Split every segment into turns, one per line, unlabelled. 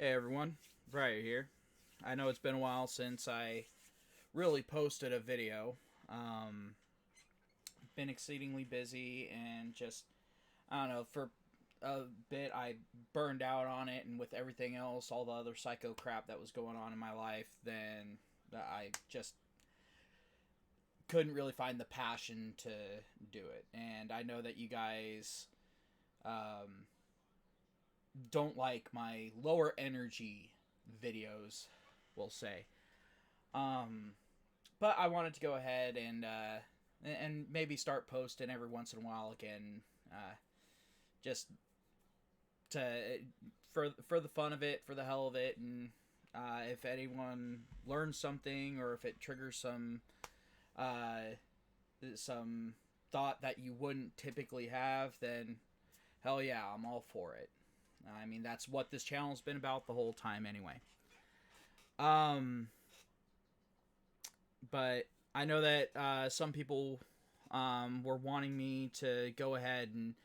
Hey everyone, Brian here. I know it's been a while since I really posted a video. Been exceedingly busy and just, I don't know, for a bit I burned out on it, and with everything else, all the other psycho crap that was going on in my life, then I just couldn't really find the passion to do it. And I know that you guys don't like my lower energy videos, we'll say. But I wanted to go ahead and maybe start posting every once in a while again, just to for the fun of it, for the hell of it, and if anyone learns something or if it triggers uh, some thought that you wouldn't typically have, then hell yeah, I'm all for it. I mean, that's what this channel's been about the whole time, anyway. Um, but I know that some people were wanting me to go ahead and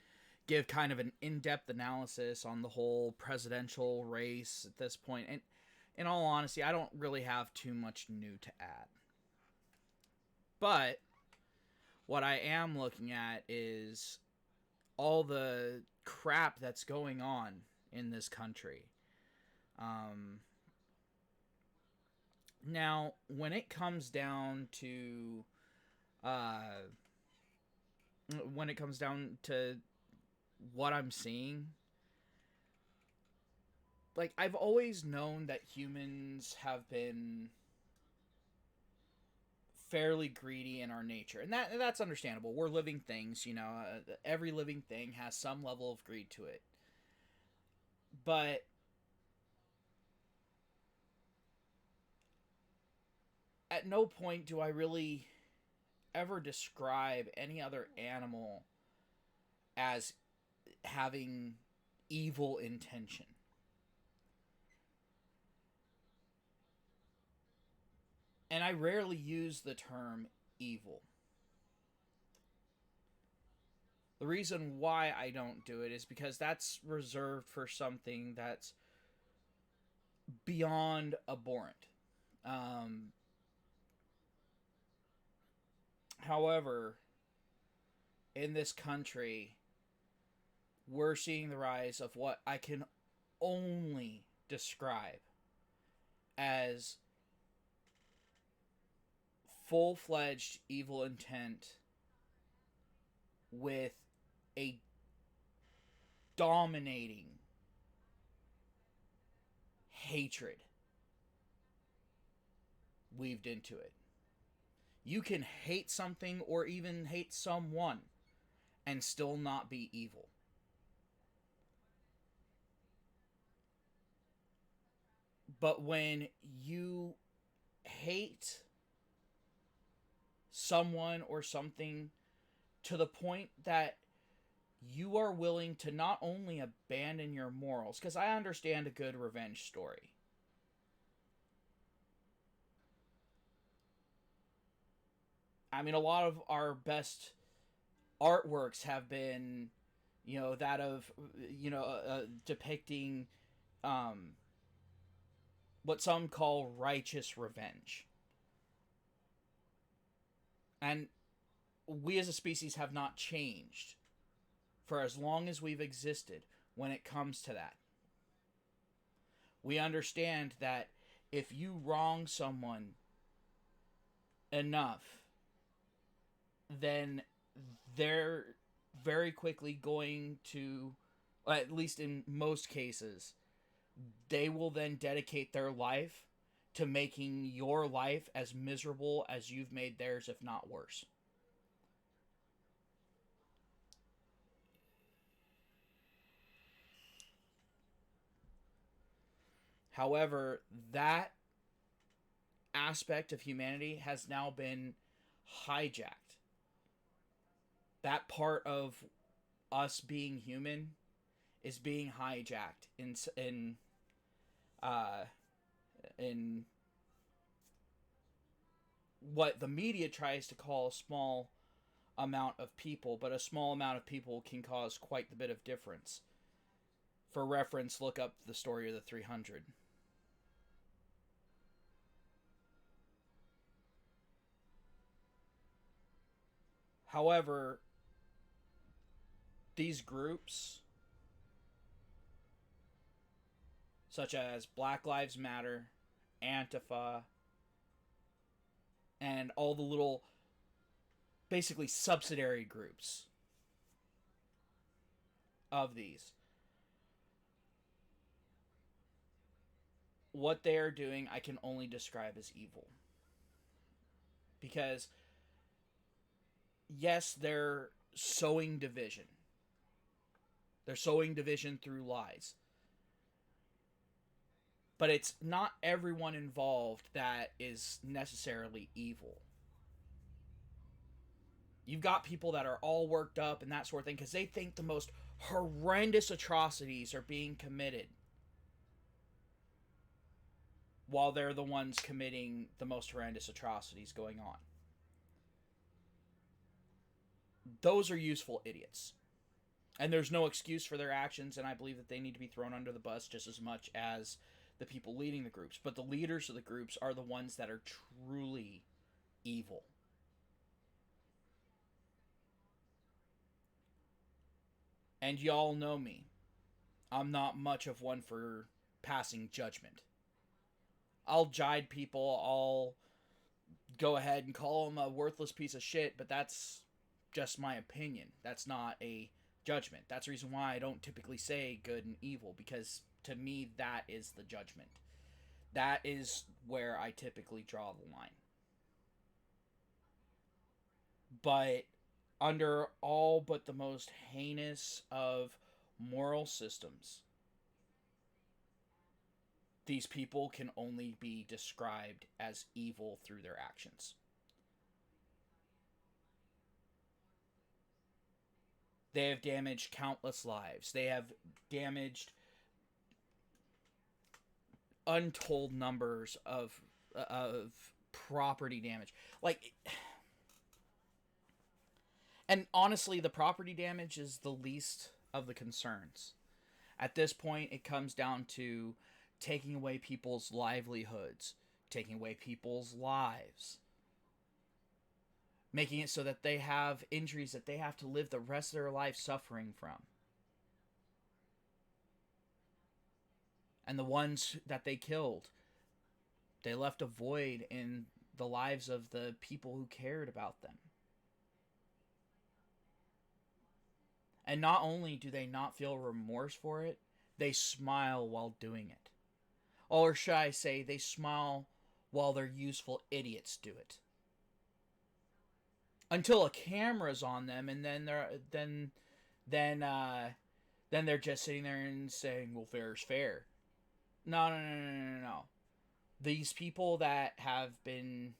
give kind of an in-depth analysis on the whole presidential race at this point. And in all honesty, I don't really have too much new to add. But what I am looking at is all the crap that's going on in this country. Now, when it comes down to uh, what I'm seeing, like, I've always known that humans have been fairly greedy in our nature, and that's understandable. We're living things, every living thing has some level of greed to it. But at no point do I really ever describe any other animal as having evil intention. And I rarely use the term evil. The reason why I don't do it is because that's reserved for something that's beyond abhorrent. Um, However, in this country, we're seeing the rise of what I can only describe as full-fledged evil intent with a dominating hatred weaved into it. You can hate something or even hate someone and still not be evil. But when you hate someone or something to the point that you are willing to not only abandon your morals, because I understand a good revenge story. I mean, a lot of our best artworks have been, that of, depicting um, what some call righteous revenge. And we as a species have not changed for as long as we've existed when it comes to that. We understand that if you wrong someone enough, then they're very quickly going to, at least in most cases, they will then dedicate their life to making your life as miserable as you've made theirs, if not worse. However, that aspect of humanity has now been hijacked. That part of us being human is being hijacked uh, in what the media tries to call a small amount of people, but a small amount of people can cause quite the bit of difference. For reference, look up the story of the 300. However, these groups, such as Black Lives Matter, Antifa, and all the little, basically subsidiary groups of these, what they are doing, I can only describe as evil. Because, yes, they're sowing division. They're sowing division through lies. But it's not everyone involved that is necessarily evil. You've got people that are all worked up and that sort of thing because they think the most horrendous atrocities are being committed, while they're the ones committing the most horrendous atrocities going on. Those are useful idiots. And there's no excuse for their actions, and I believe that they need to be thrown under the bus just as much as the people leading the groups. But the leaders of the groups are the ones that are truly evil. And y'all know me. I'm not much of one for passing judgment. I'll jide people, I'll go ahead and call them a worthless piece of shit, but that's just my opinion. That's not a judgment. That's the reason why I don't typically say good and evil, because to me that is the judgment. That is where I typically draw the line. But under all but the most heinous of moral systems, these people can only be described as evil through their actions. They have damaged countless lives. They have damaged untold numbers of property damage. Like, and honestly, the property damage is the least of the concerns. At this point, it comes down to taking away people's livelihoods, taking away people's lives, making it so that they have injuries that they have to live the rest of their life suffering from. And the ones that they killed, they left a void in the lives of the people who cared about them. And not only do they not feel remorse for it, they smile while doing it. Or should I say, they smile while their useful idiots do it. Until a camera's on them, and then they're just sitting there and saying, "Well, fair is fair." No. These people that have been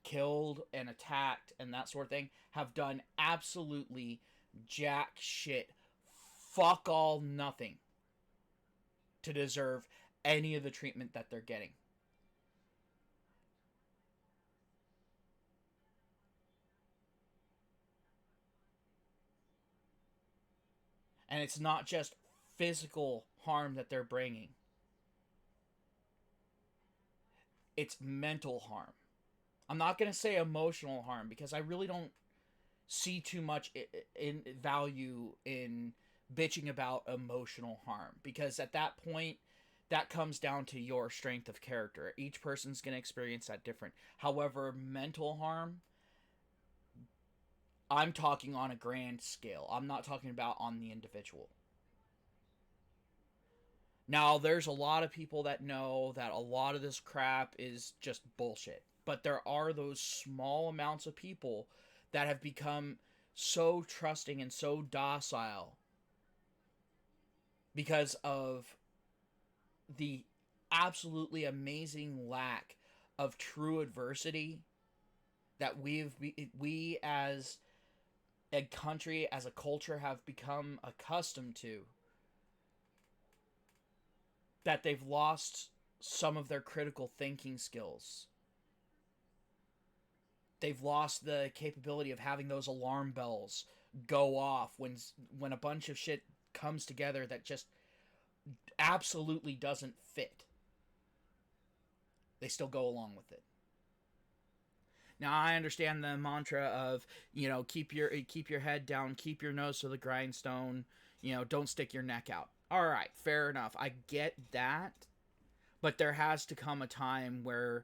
killed and attacked and that sort of thing have done absolutely jack shit, fuck all, nothing to deserve any of the treatment that they're getting. And it's not just physical harm that they're bringing. It's mental harm. I'm not going to say emotional harm, because I really don't see too much in value in bitching about emotional harm, because at that point that comes down to your strength of character. Each person's going to experience that different. However, mental harm, I'm talking on a grand scale. I'm not talking about on the individual. Now, there's a lot of people that know that a lot of this crap is just bullshit. But there are those small amounts of people that have become so trusting and so docile because of the absolutely amazing lack of true adversity that we as a country, as a culture, have become accustomed to, that they've lost some of their critical thinking skills. They've lost the capability of having those alarm bells go off when a bunch of shit comes together that just absolutely doesn't fit, they still go along with it. Now I understand the mantra of, keep your head down, keep your nose to the grindstone, don't stick your neck out. All right, fair enough. I get that, but there has to come a time where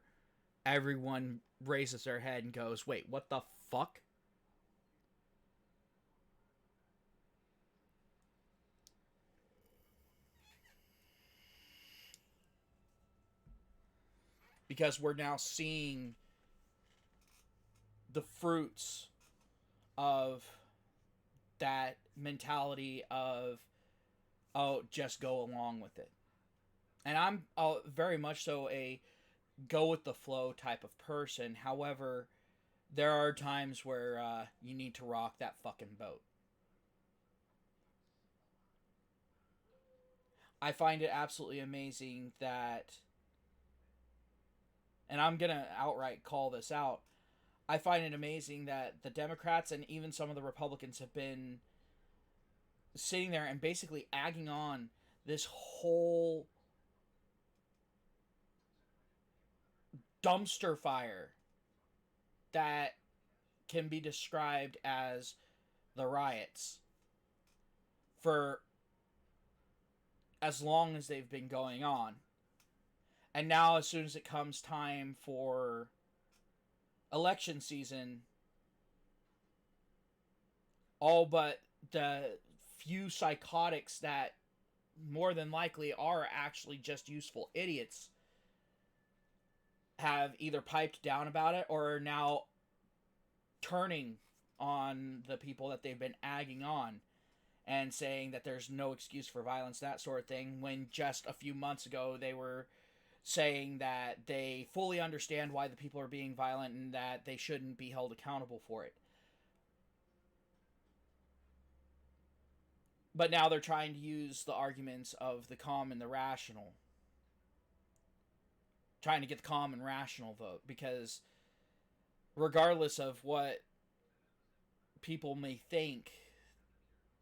everyone raises their head and goes, "Wait, what the fuck?" Because we're now seeing the fruits of that mentality of, oh, just go along with it. And I'm very much so a go with the flow type of person. However, there are times where you need to rock that fucking boat. I find it absolutely amazing that, and I'm going to outright call this out, I find it amazing that the Democrats and even some of the Republicans have been sitting there and basically egging on this whole dumpster fire that can be described as the riots for as long as they've been going on. And now, as soon as it comes time for election season, all but the few psychotics that more than likely are actually just useful idiots have either piped down about it or are now turning on the people that they've been egging on and saying that there's no excuse for violence, that sort of thing, when just a few months ago they were saying that they fully understand why the people are being violent and that they shouldn't be held accountable for it. But now they're trying to use the arguments of the calm and the rational. Trying to get the calm and rational vote, because regardless of what people may think,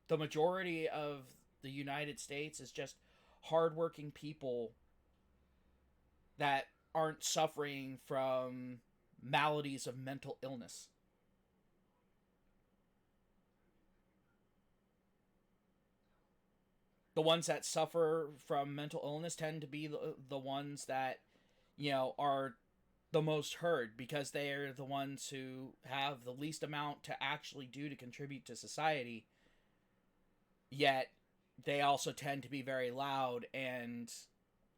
the majority of the United States is just hardworking people that aren't suffering from maladies of mental illness. The ones that suffer from mental illness tend to be the ones that, are the most hurt, because they are the ones who have the least amount to actually do to contribute to society. Yet, they also tend to be very loud and,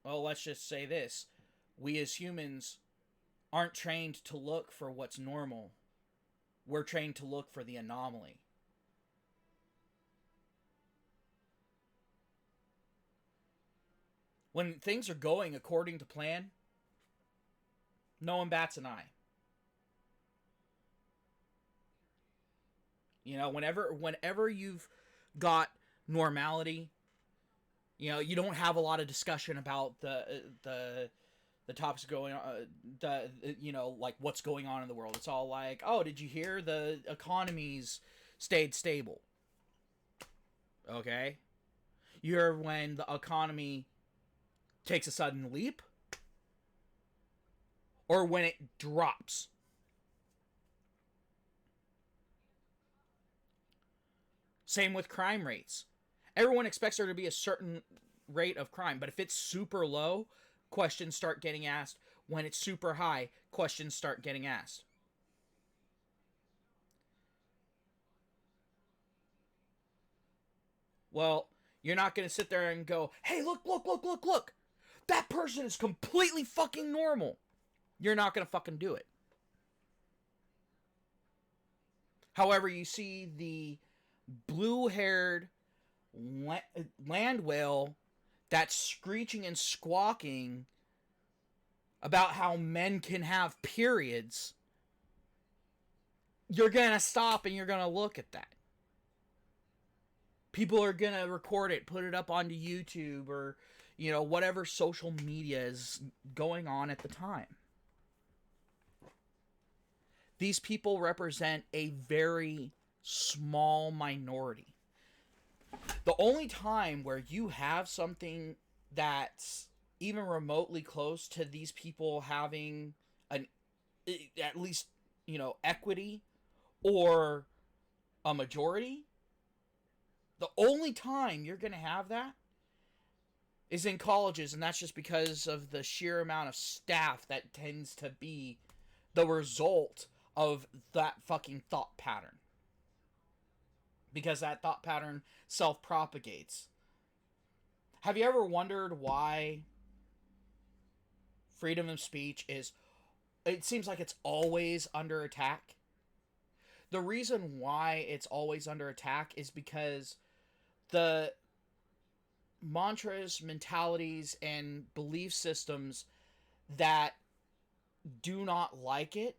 well, let's just say this. We as humans aren't trained to look for what's normal. We're trained to look for the anomaly. When things are going according to plan, no one bats an eye. Whenever you've got normality, you don't have a lot of discussion about the topics going on, like what's going on in the world. It's all like, oh, did you hear the economy's stayed stable? Okay. You hear when the economy takes a sudden leap, or when it drops. Same with crime rates. Everyone expects there to be a certain rate of crime, but if it's super low, questions start getting asked. When it's super high, questions start getting asked. Well, you're not going to sit there and go, hey, look. That person is completely fucking normal. You're not going to fucking do it. However, you see the blue-haired land whale that's screeching and squawking about how men can have periods. You're going to stop and you're going to look at that. People are going to record it, put it up onto YouTube or, whatever social media is going on at the time. These people represent a very small minority. The only time where you have something that's even remotely close to these people having an at least, equity or a majority. The only time you're going to have that is in colleges, and that's just because of the sheer amount of staff that tends to be the result of that fucking thought pattern. Because that thought pattern self-propagates. Have you ever wondered why freedom of speech is... It seems like it's always under attack? The reason why it's always under attack is because the mantras, mentalities, and belief systems that do not like it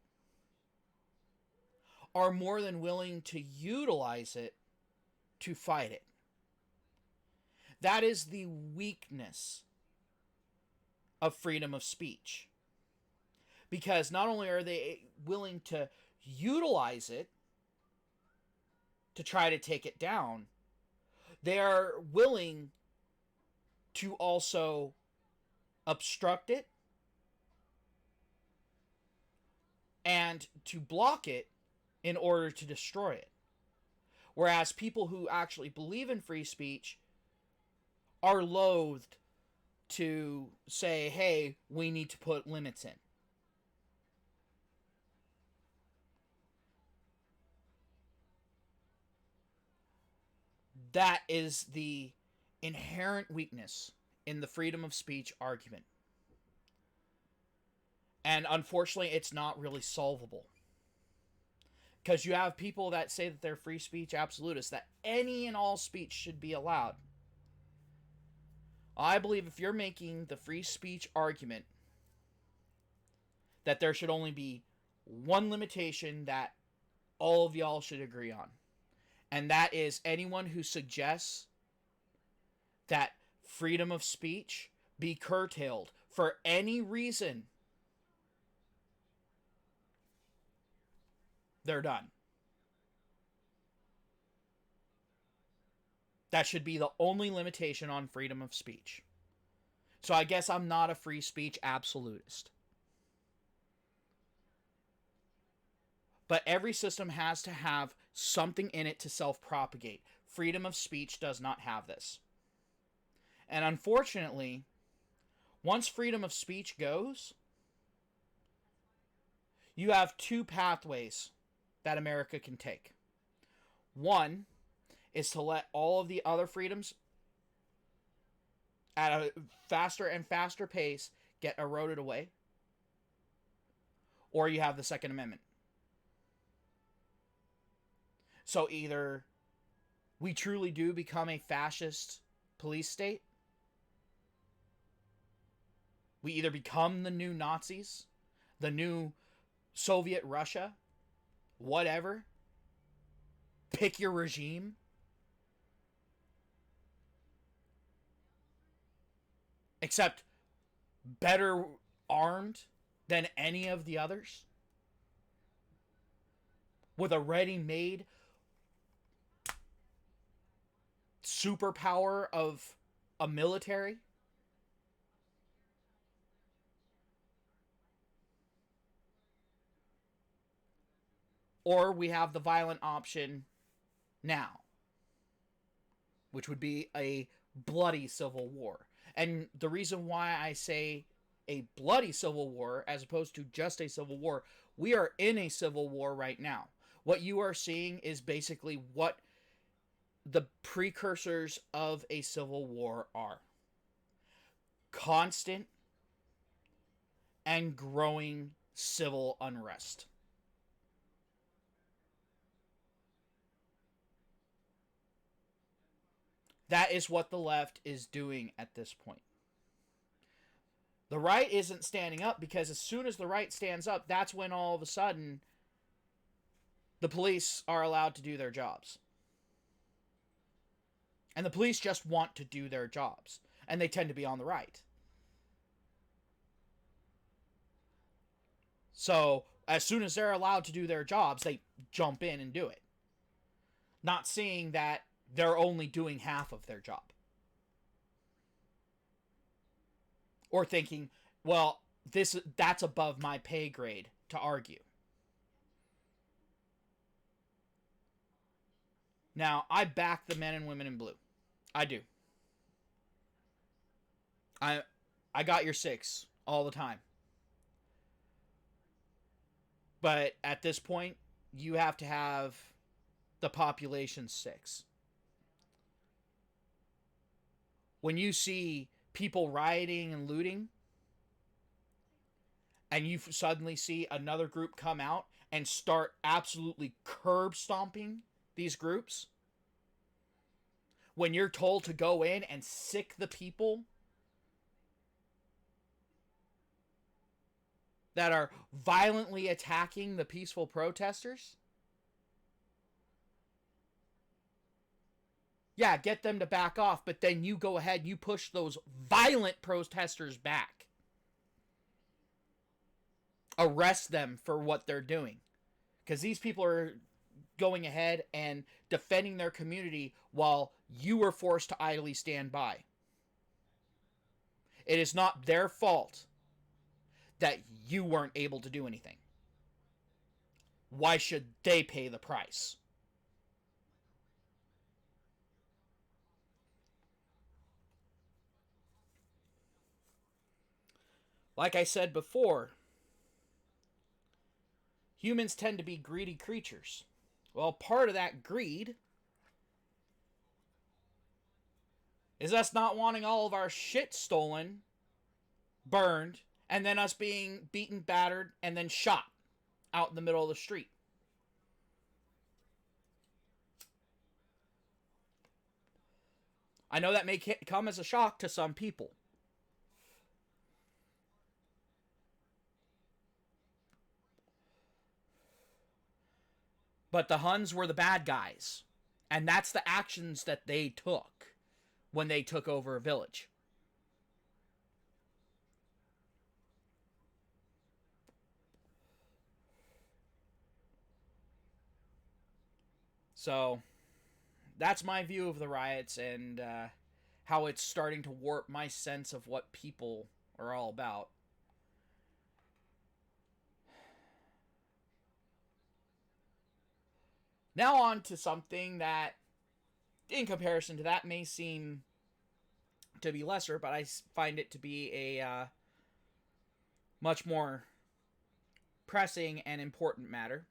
are more than willing to utilize it to fight it. That is the weakness of freedom of speech. Because not only are they willing to utilize it to try to take it down, they are willing to also obstruct it and to block it in order to destroy it. Whereas people who actually believe in free speech are loathed to say, hey, we need to put limits in. That is the inherent weakness in the freedom of speech argument. And unfortunately, it's not really solvable. Because you have people that say that they're free speech absolutists, that any and all speech should be allowed. I believe if you're making the free speech argument that there should only be one limitation that all of y'all should agree on. And that is anyone who suggests that freedom of speech be curtailed for any reason, they're done. That should be the only limitation on freedom of speech. So I guess I'm not a free speech absolutist. But every system has to have something in it to self-propagate. Freedom of speech does not have this. And unfortunately, once freedom of speech goes, you have two pathways that America can take. One is to let all of the other freedoms at a faster and faster pace get eroded away. Or you have the Second Amendment. So either we truly do become a fascist police state, we either become the new Nazis, the new Soviet Russia, whatever, pick your regime, except better armed than any of the others, with a ready-made superpower of a military. Or we have the violent option now, which would be a bloody civil war. And the reason why I say a bloody civil war as opposed to just a civil war, we are in a civil war right now. What you are seeing is basically what the precursors of a civil war are. Constant and growing civil unrest. That is what the left is doing at this point. The right isn't standing up because as soon as the right stands up, that's when all of a sudden the police are allowed to do their jobs. And the police just want to do their jobs. And they tend to be on the right. So, as soon as they're allowed to do their jobs, they jump in and do it. Not seeing that they're only doing half of their job. or thinking, well, that's above my pay grade to argue. Now, I back the men and women in blue. I do. I I got your six all the time. But at this point, you have to have the population six. When you see people rioting and looting, and you suddenly see another group come out and start absolutely curb stomping these groups, when you're told to go in and sick the people that are violently attacking the peaceful protesters, yeah, get them to back off, but then you go ahead and you push those violent protesters back. Arrest them for what they're doing. Because these people are going ahead and defending their community while you were forced to idly stand by. It is not their fault that you weren't able to do anything. Why should they pay the price? Like I said before, humans tend to be greedy creatures. Well, part of that greed is us not wanting all of our shit stolen, burned, and then us being beaten, battered, and then shot out in the middle of the street. I know that may come as a shock to some people. But the Huns were the bad guys. And that's the actions that they took when they took over a village. So, that's my view of the riots and how it's starting to warp my sense of what people are all about. Now, on to something that, in comparison to that, may seem to be lesser, but I find it to be a much more pressing and important matter.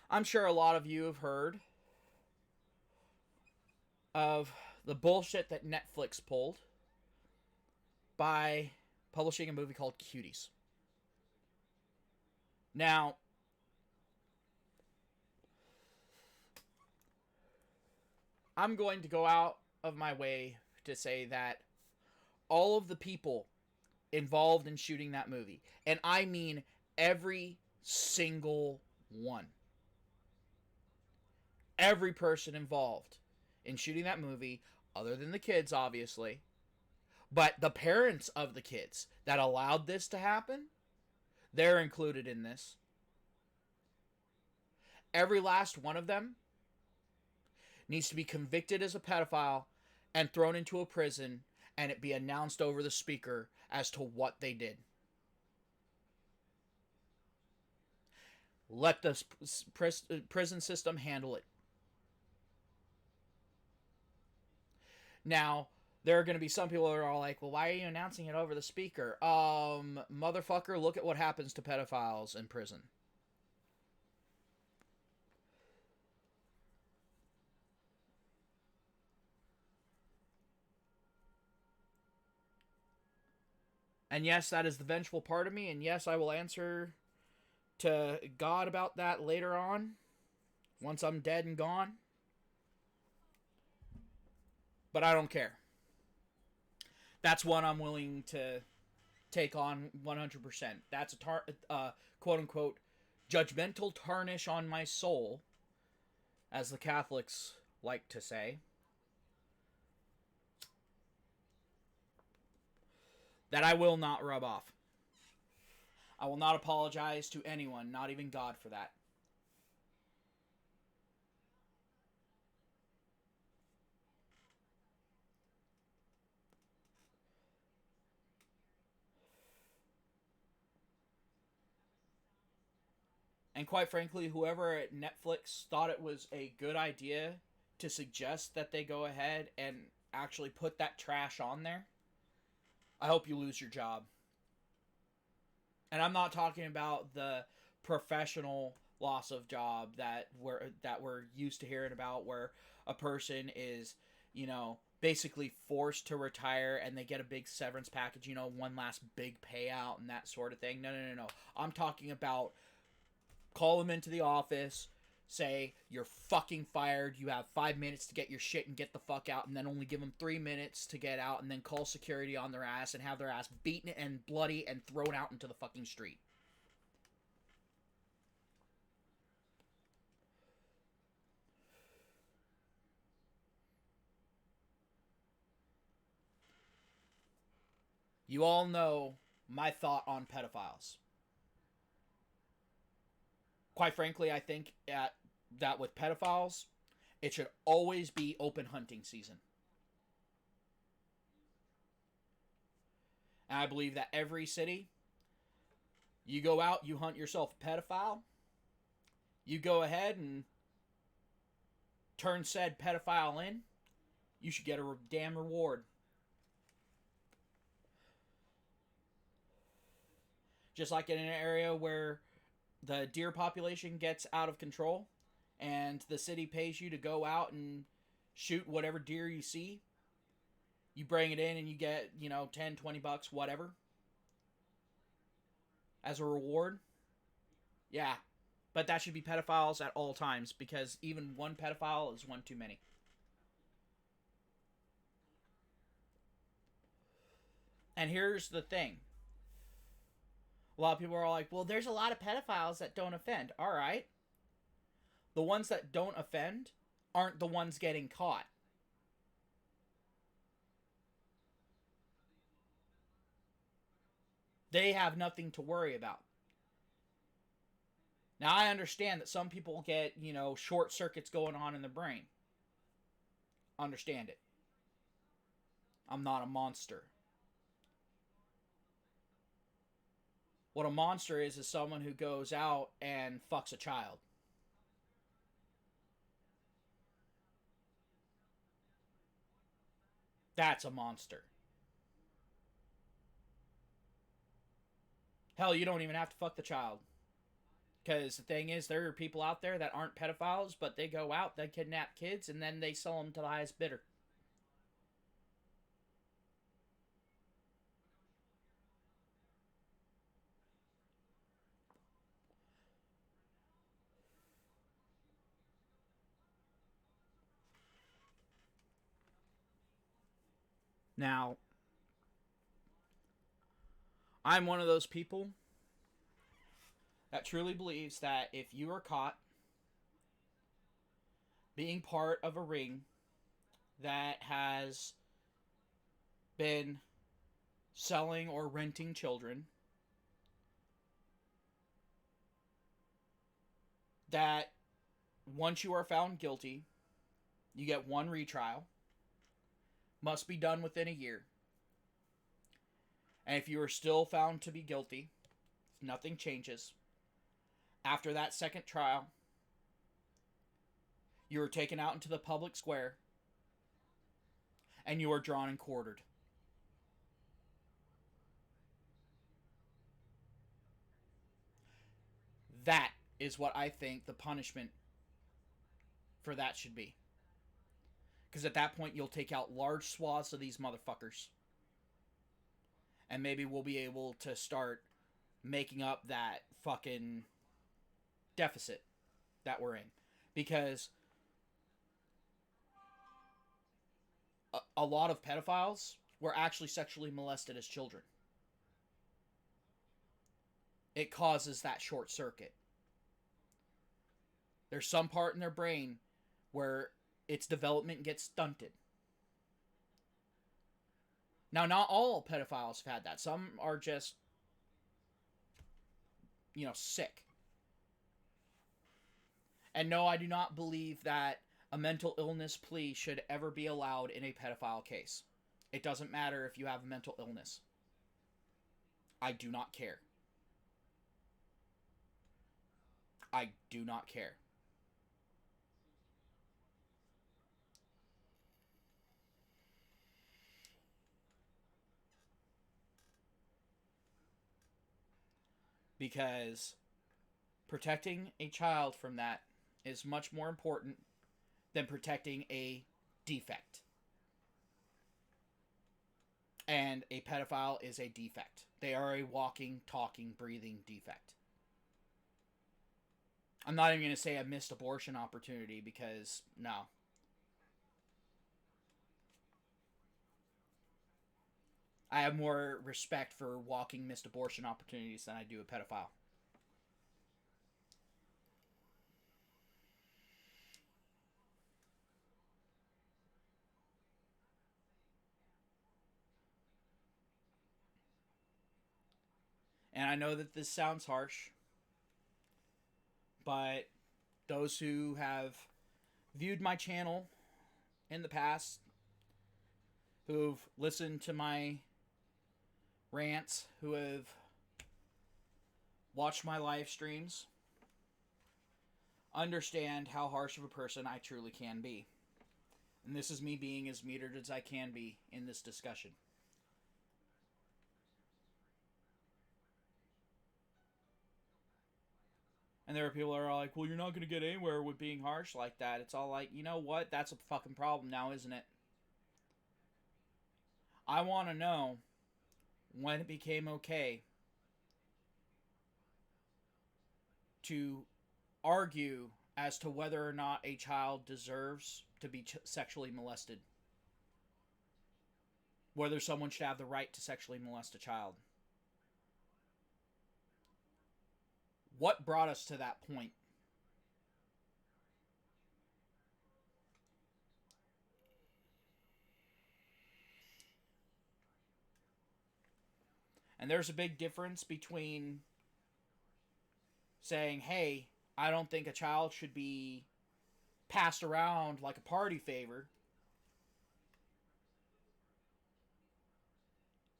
I'm sure a lot of you have heard of the bullshit that Netflix pulled by publishing a movie called Cuties. Now, I'm going to go out of my way to say that all of the people involved in shooting that movie, and I mean every single one, every person involved in shooting that movie, other than the kids, obviously, but the parents of the kids that allowed this to happen, they're included in this. Every last one of them needs to be convicted as a pedophile and thrown into a prison, and it be announced over the speaker as to what they did. Let the prison system handle it. Now, there are going to be some people that are all like, well, why are you announcing it over the speaker? Motherfucker, look at what happens to pedophiles in prison. And yes, that is the vengeful part of me, and yes, I will answer to God about that later on, once I'm dead and gone. But I don't care. That's one I'm willing to take on 100%. That's a quote unquote judgmental tarnish on my soul, as the Catholics like to say, that I will not rub off. I will not apologize to anyone, not even God, for that. And quite frankly, whoever at Netflix thought it was a good idea to suggest that they go ahead and actually put that trash on there, I hope you lose your job. And I'm not talking about the professional loss of job that we're used to hearing about, where a person is, basically forced to retire and they get a big severance package, one last big payout and that sort of thing. No, no, no, no. I'm talking about call them into the office, say you're fucking fired, you have 5 minutes to get your shit and get the fuck out, and then only give them 3 minutes to get out, and then call security on their ass and have their ass beaten and bloody and thrown out into the fucking street. You all know my thought on pedophiles. Quite frankly, I think that with pedophiles, it should always be open hunting season. And I believe that every city, you go out, you hunt yourself a pedophile, you go ahead and turn said pedophile in, you should get a damn reward. Just like in an area where the deer population gets out of control and the city pays you to go out and shoot whatever deer you see, you bring it in and you get, 10, 20 bucks, whatever, as a reward. Yeah. But that should be pedophiles at all times, because even one pedophile is one too many. And here's the thing. A lot of people are like, well, there's a lot of pedophiles that don't offend. All right. The ones that don't offend aren't the ones getting caught. They have nothing to worry about. Now, I understand that some people get, short circuits going on in the brain. Understand it. I'm not a monster. What a monster is someone who goes out and fucks a child. That's a monster. Hell, you don't even have to fuck the child. Because the thing is, there are people out there that aren't pedophiles, but they go out, they kidnap kids, and then they sell them to the highest bidder. Now, I'm one of those people that truly believes that if you are caught being part of a ring that has been selling or renting children, that once you are found guilty, you get one retrial, must be done within a year. And if you are still found to be guilty, if nothing changes, after that second trial, you are taken out into the public square and you are drawn and quartered. That is what I think the punishment for that should be. Because at that point, you'll take out large swaths of these motherfuckers. And maybe we'll be able to start making up that fucking deficit that we're in. Because a lot of pedophiles were actually sexually molested as children. It causes that short circuit. There's some part in their brain where its development gets stunted. Now, not all pedophiles have had that. Some are just, sick. And no, I do not believe that a mental illness plea should ever be allowed in a pedophile case. It doesn't matter if you have a mental illness. I do not care. I do not care. Because protecting a child from that is much more important than protecting a defect. And a pedophile is a defect. They are a walking, talking, breathing defect. I'm not even going to say a missed abortion opportunity because, no. I have more respect for walking missed abortion opportunities than I do a pedophile. And I know that this sounds harsh, but those who have viewed my channel in the past, who've listened to my rants, who have watched my live streams, understand how harsh of a person I truly can be. And this is me being as metered as I can be in this discussion. And there are people that are like, well, you're not going to get anywhere with being harsh like that. It's all like, you know what? That's a fucking problem now, isn't it? I want to know when it became okay to argue as to whether or not a child deserves to be sexually molested. Whether someone should have the right to sexually molest a child. What brought us to that point? And there's a big difference between saying, hey, I don't think a child should be passed around like a party favor,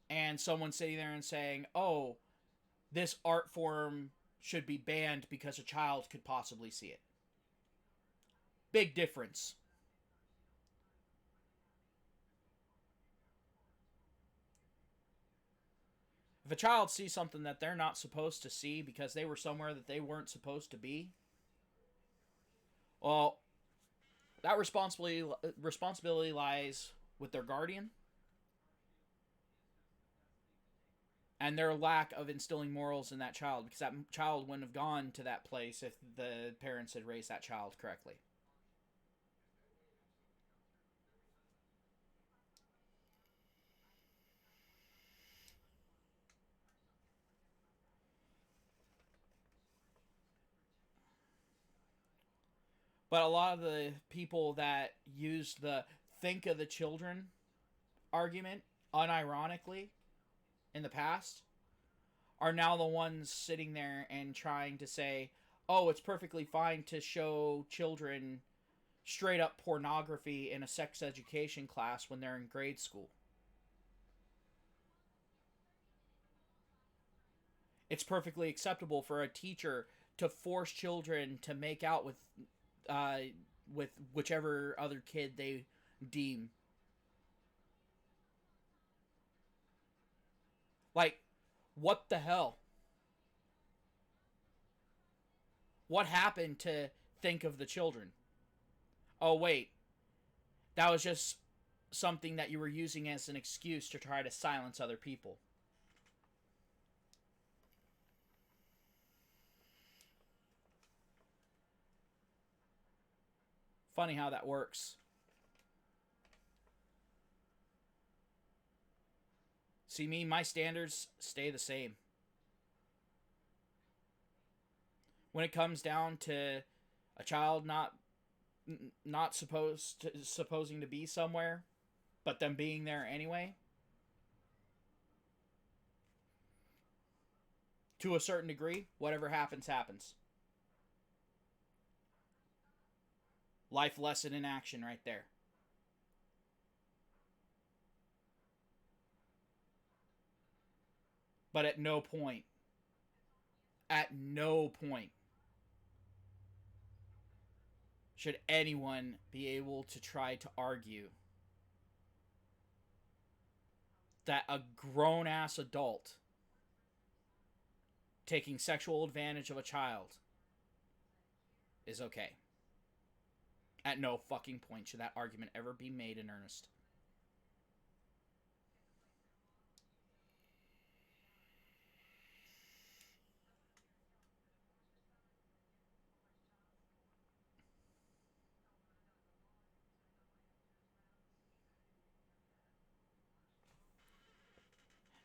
and someone sitting there and saying, oh, this art form should be banned because a child could possibly see it. Big difference. If a child sees something that they're not supposed to see because they were somewhere that they weren't supposed to be, well, that responsibility lies with their guardian and their lack of instilling morals in that child, because that child wouldn't have gone to that place if the parents had raised that child correctly. But a lot of the people that use the think of the children argument unironically in the past are now the ones sitting there and trying to say, oh, it's perfectly fine to show children straight up pornography in a sex education class when they're in grade school. It's perfectly acceptable for a teacher to force children to make out uh, with whichever other kid they deem. Like, what the hell? What happened to think of the children? Oh, wait. That was just something that you were using as an excuse to try to silence other people. Funny how that works. See me, my standards stay the same. When it comes down to a child not supposing to be somewhere, but them being there anyway, to a certain degree, whatever happens, happens. Life lesson in action right there. But at no point should anyone be able to try to argue that a grown-ass adult taking sexual advantage of a child is okay. At no fucking point should that argument ever be made in earnest.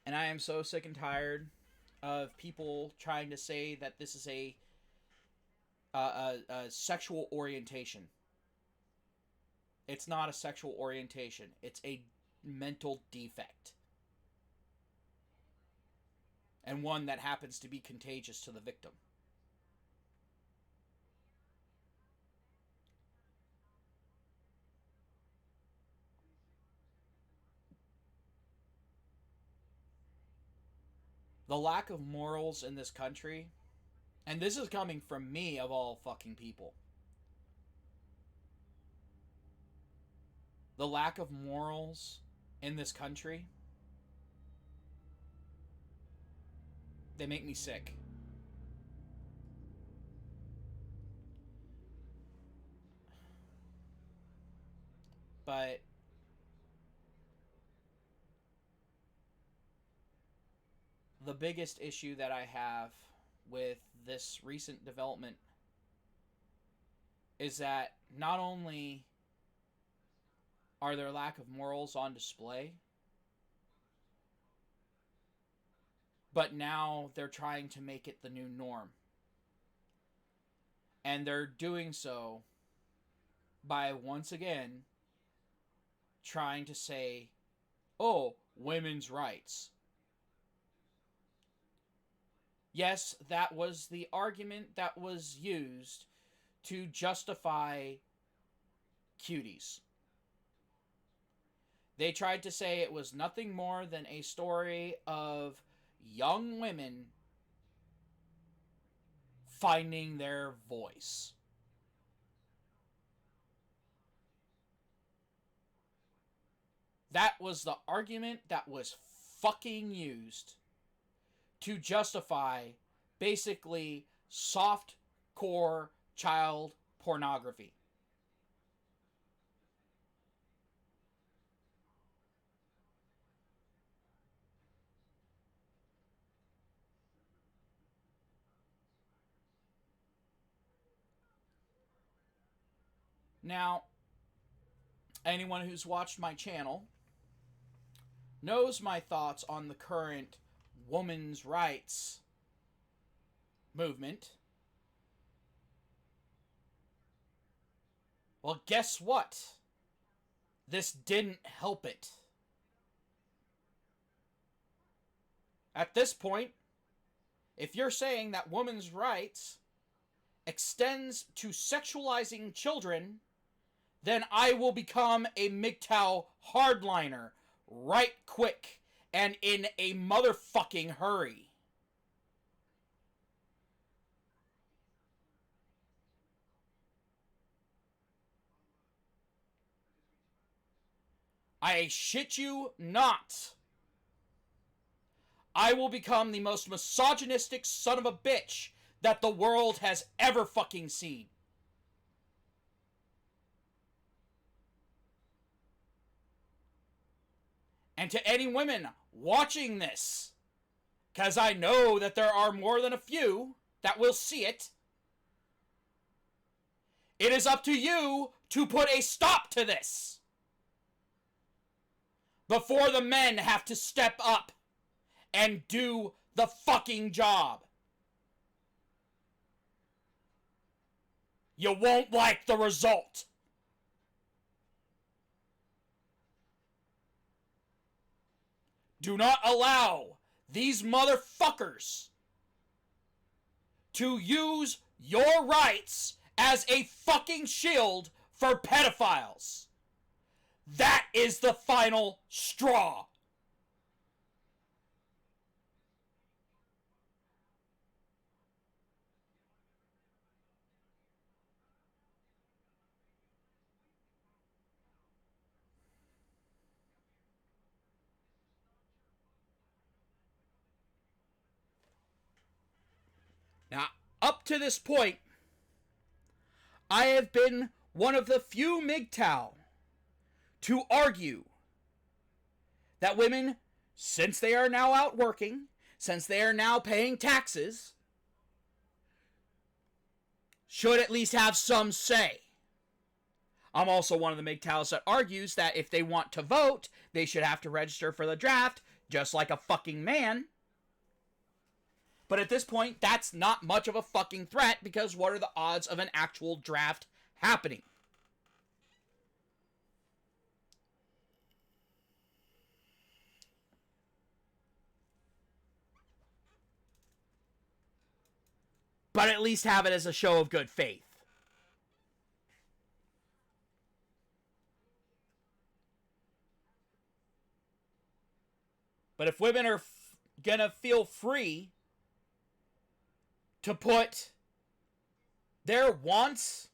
And I am so sick and tired of people trying to say that this is a sexual orientation. It's not a sexual orientation. It's a mental defect. And one that happens to be contagious to the victim. The lack of morals in this country, and this is coming from me of all fucking people. The lack of morals in this country, they make me sick. But the biggest issue that I have with this recent development is that not only are there lack of morals on display, but now they're trying to make it the new norm. And they're doing so by once again trying to say, oh, women's rights. Yes, that was the argument that was used to justify cuties. They tried to say it was nothing more than a story of young women finding their voice. That was the argument that was fucking used to justify basically soft core child pornography. Now, anyone who's watched my channel knows my thoughts on the current women's rights movement. Well, guess what? This didn't help it. At this point, if you're saying that women's rights extends to sexualizing children, then I will become a MGTOW hardliner right quick and in a motherfucking hurry. I shit you not. I will become the most misogynistic son of a bitch that the world has ever fucking seen. And to any women watching this, because I know that there are more than a few that will see it, it is up to you to put a stop to this before the men have to step up and do the fucking job. You won't like the result. Do not allow these motherfuckers to use your rights as a fucking shield for pedophiles. That is the final straw. up to this point, I have been one of the few MGTOW to argue that women, since they are now out working, since they are now paying taxes, should at least have some say. I'm also one of the MGTOWs that argues that if they want to vote, they should have to register for the draft, just like a fucking man. But at this point, that's not much of a fucking threat, because what are the odds of an actual draft happening? But at least have it as a show of good faith. But if women are gonna feel free to put their wants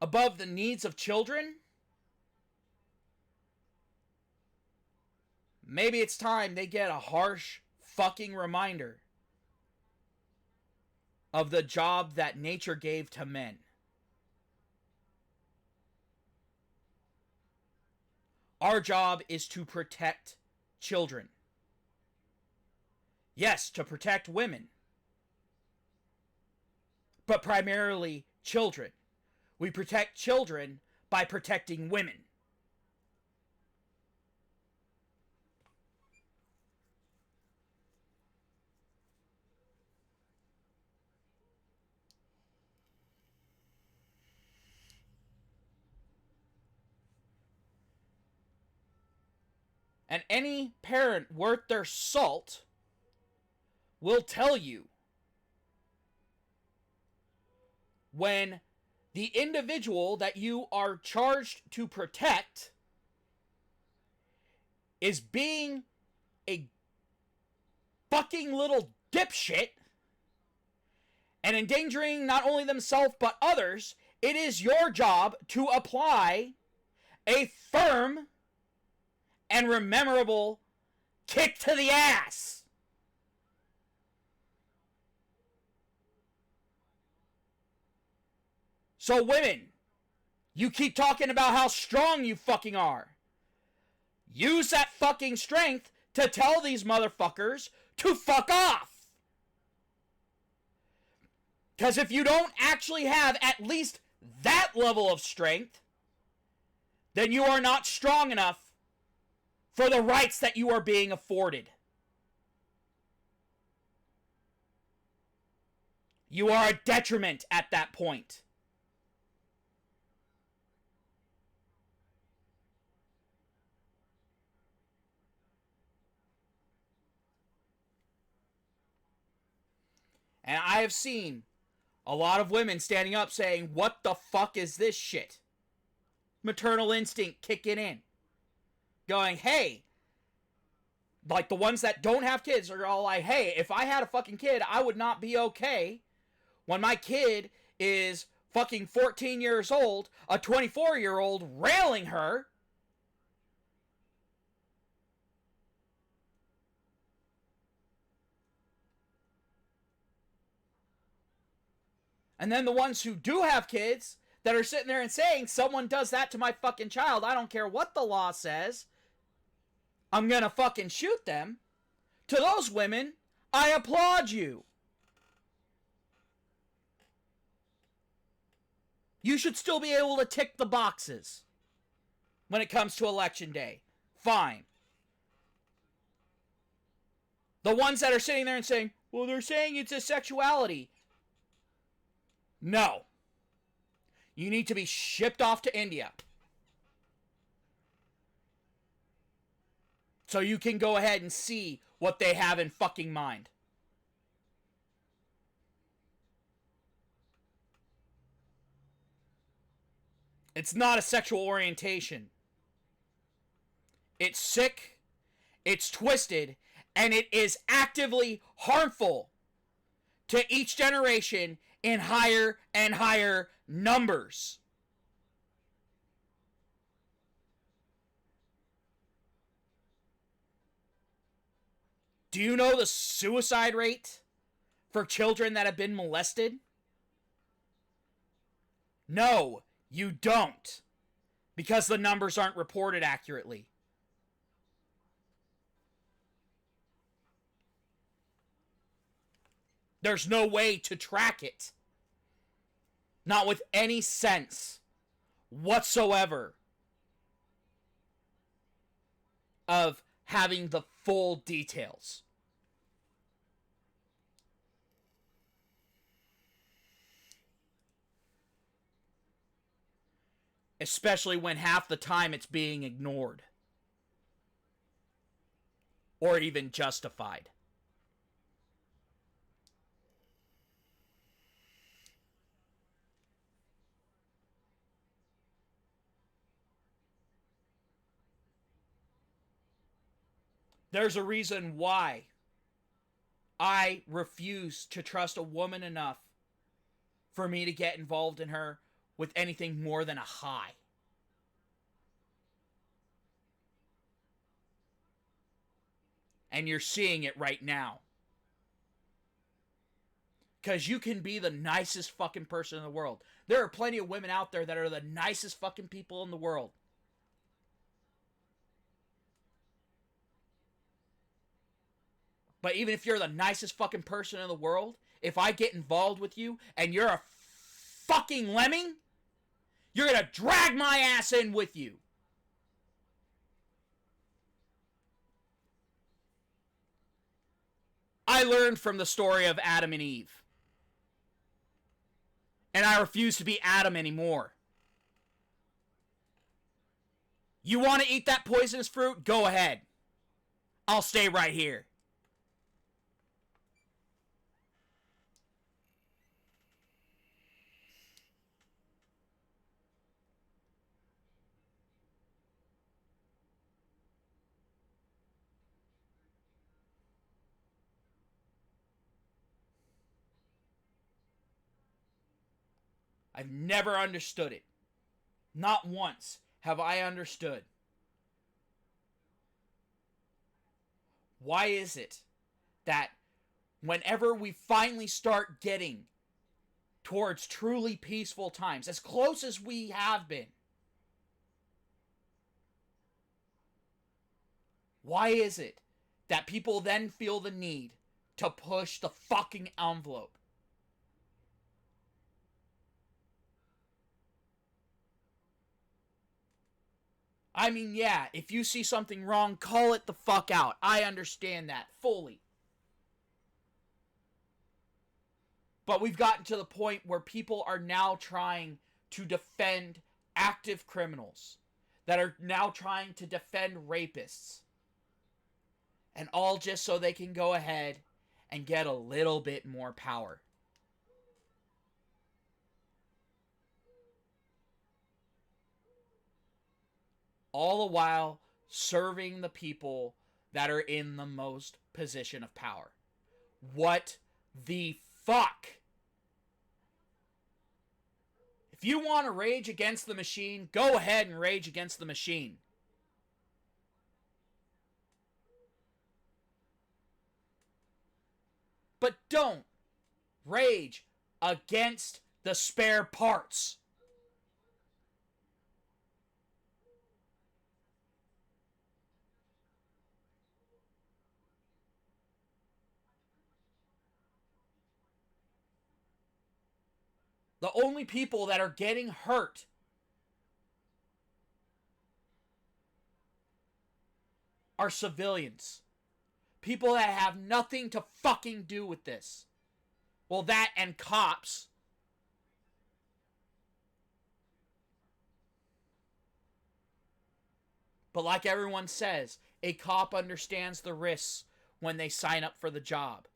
above the needs of children, maybe it's time they get a harsh fucking reminder of the job that nature gave to men. Our job is to protect children. Yes, to protect women, but primarily children. We protect children by protecting women. And any parent worth their salt will tell you when the individual that you are charged to protect is being a fucking little dipshit and endangering not only themselves but others, it is your job to apply a firm and memorable kick to the ass. So women, you keep talking about how strong you fucking are. Use that fucking strength to tell these motherfuckers to fuck off. Because if you don't actually have at least that level of strength, then you are not strong enough for the rights that you are being afforded. You are a detriment at that point. And I have seen a lot of women standing up saying, what the fuck is this shit? Maternal instinct kicking in. Going, hey, like the ones that don't have kids are all like, hey, if I had a fucking kid, I would not be okay when my kid is fucking 14 years old, a 24-year-old railing her. And then the ones who do have kids that are sitting there and saying, someone does that to my fucking child, I don't care what the law says, I'm gonna fucking shoot them. To those women, I applaud you. You should still be able to tick the boxes when it comes to election day. Fine. The ones that are sitting there and saying, well, they're saying it's a sexuality. No. You need to be shipped off to India. So you can go ahead and see what they have in fucking mind. It's not a sexual orientation. It's sick, it's twisted, and it is actively harmful to each generation in higher and higher numbers. Do you know the suicide rate for children that have been molested? No, you don't. Because the numbers aren't reported accurately. There's no way to track it. Not with any sense whatsoever of having the full details. Especially when half the time it's being ignored. Or even justified. There's a reason why I refuse to trust a woman enough for me to get involved in her with anything more than a high. And you're seeing it right now. Because you can be the nicest fucking person in the world. There are plenty of women out there that are the nicest fucking people in the world. But even if you're the nicest fucking person in the world, if I get involved with you and you're a fucking lemming, you're gonna drag my ass in with you. I learned from the story of Adam and Eve. And I refuse to be Adam anymore. You want to eat that poisonous fruit? Go ahead. I'll stay right here. I've never understood it. Not once have I understood. Why is it that whenever we finally start getting towards truly peaceful times, as close as we have been, why is it that people then feel the need to push the fucking envelope? I mean, yeah, if you see something wrong, call it the fuck out. I understand that fully. But we've gotten to the point where people are now trying to defend active criminals, that are now trying to defend rapists. And all just so they can go ahead and get a little bit more power. All the while serving the people that are in the most position of power. What the fuck? If you want to rage against the machine, go ahead and rage against the machine. But don't rage against the spare parts. The only people that are getting hurt are civilians. People that have nothing to fucking do with this. Well, that and cops. But like everyone says, a cop understands the risks when they sign up for the job.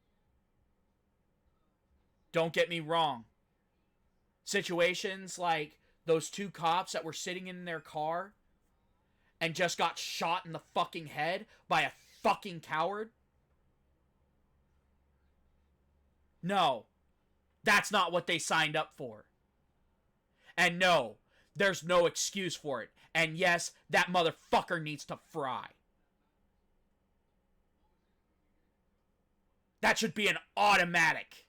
Don't get me wrong. Situations like those two cops that were sitting in their car and just got shot in the fucking head by a fucking coward. No, that's not what they signed up for. And no, there's no excuse for it. And yes, that motherfucker needs to fry. That should be an automatic.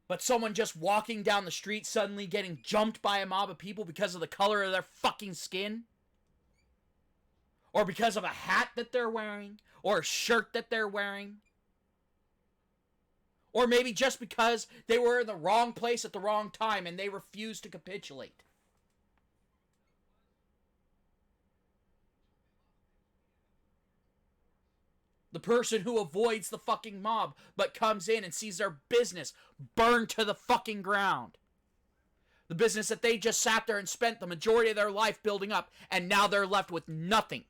But someone just walking down the street suddenly getting jumped by a mob of people because of the color of their fucking skin? Or because of a hat that they're wearing? Or a shirt that they're wearing? Or maybe just because they were in the wrong place at the wrong time and they refused to capitulate. The person who avoids the fucking mob but comes in and sees their business burned to the fucking ground. The business that they just sat there and spent the majority of their life building up, and now they're left with nothing.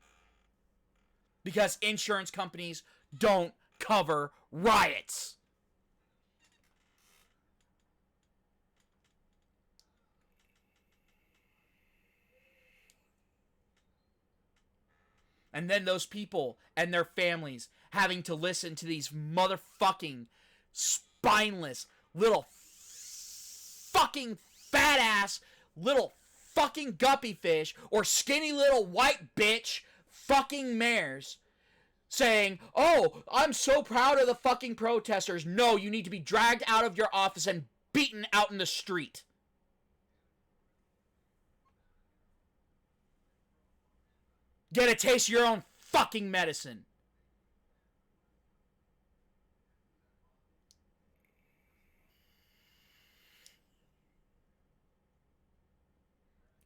Because insurance companies don't cover riots. And then those people and their families having to listen to these motherfucking spineless little fucking fat ass little fucking guppy fish or skinny little white bitch fucking mayors saying, "Oh, I'm so proud of the fucking protesters." No, you need to be dragged out of your office and beaten out in the street. Get a taste of your own fucking medicine.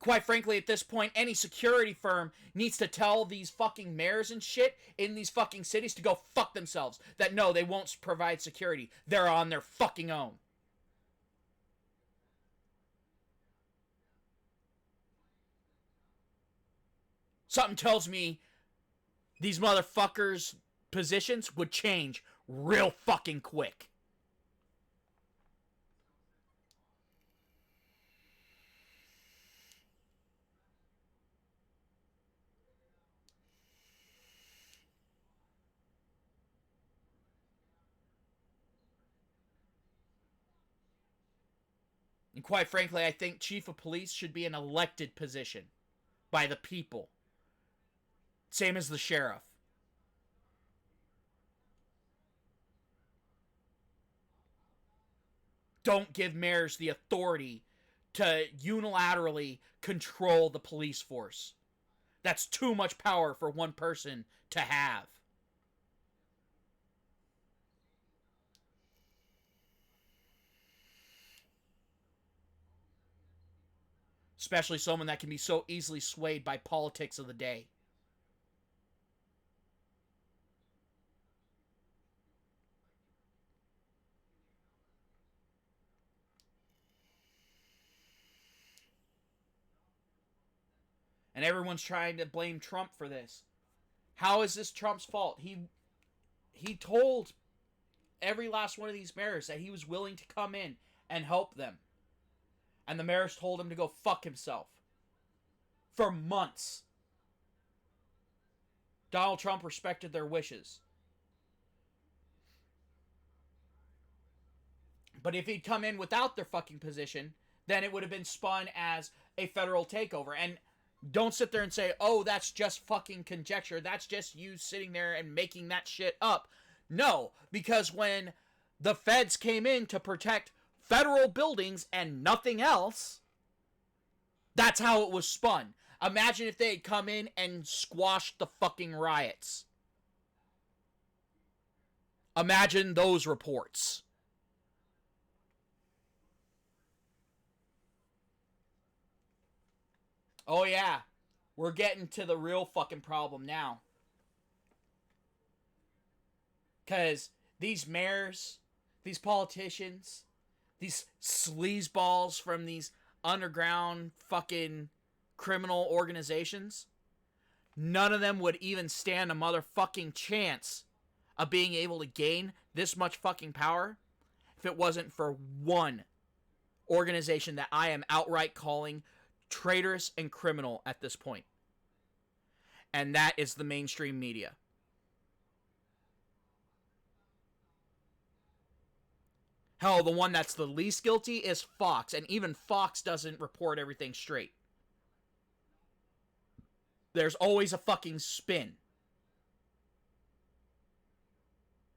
Quite frankly, at this point, any security firm needs to tell these fucking mayors and shit in these fucking cities to go fuck themselves. That no, they won't provide security. They're on their fucking own. Something tells me these motherfuckers' positions would change real fucking quick. And quite frankly, I think chief of police should be an elected position by the people. Same as the sheriff. Don't give mayors the authority to unilaterally control the police force. That's too much power for one person to have. Especially someone that can be so easily swayed by politics of the day. And everyone's trying to blame Trump for this. How is this Trump's fault? He told every last one of these mayors that he was willing to come in and help them. And the mayors told him to go fuck himself. For months. Donald Trump respected their wishes. But if he'd come in without their fucking position, then it would have been spun as a federal takeover. And don't sit there and say, "Oh, that's just fucking conjecture. That's just you sitting there and making that shit up." No, because when the feds came in to protect federal buildings and nothing else, that's how it was spun. Imagine if they had come in and squashed the fucking riots. Imagine those reports. Oh yeah, we're getting to the real fucking problem now. Because these mayors, these politicians, these sleazeballs from these underground fucking criminal organizations, none of them would even stand a motherfucking chance of being able to gain this much fucking power if it wasn't for one organization that I am outright calling traitorous and criminal at this point. And that is the mainstream media. Hell, the one that's the least guilty is Fox, and even Fox doesn't report everything straight. There's always a fucking spin.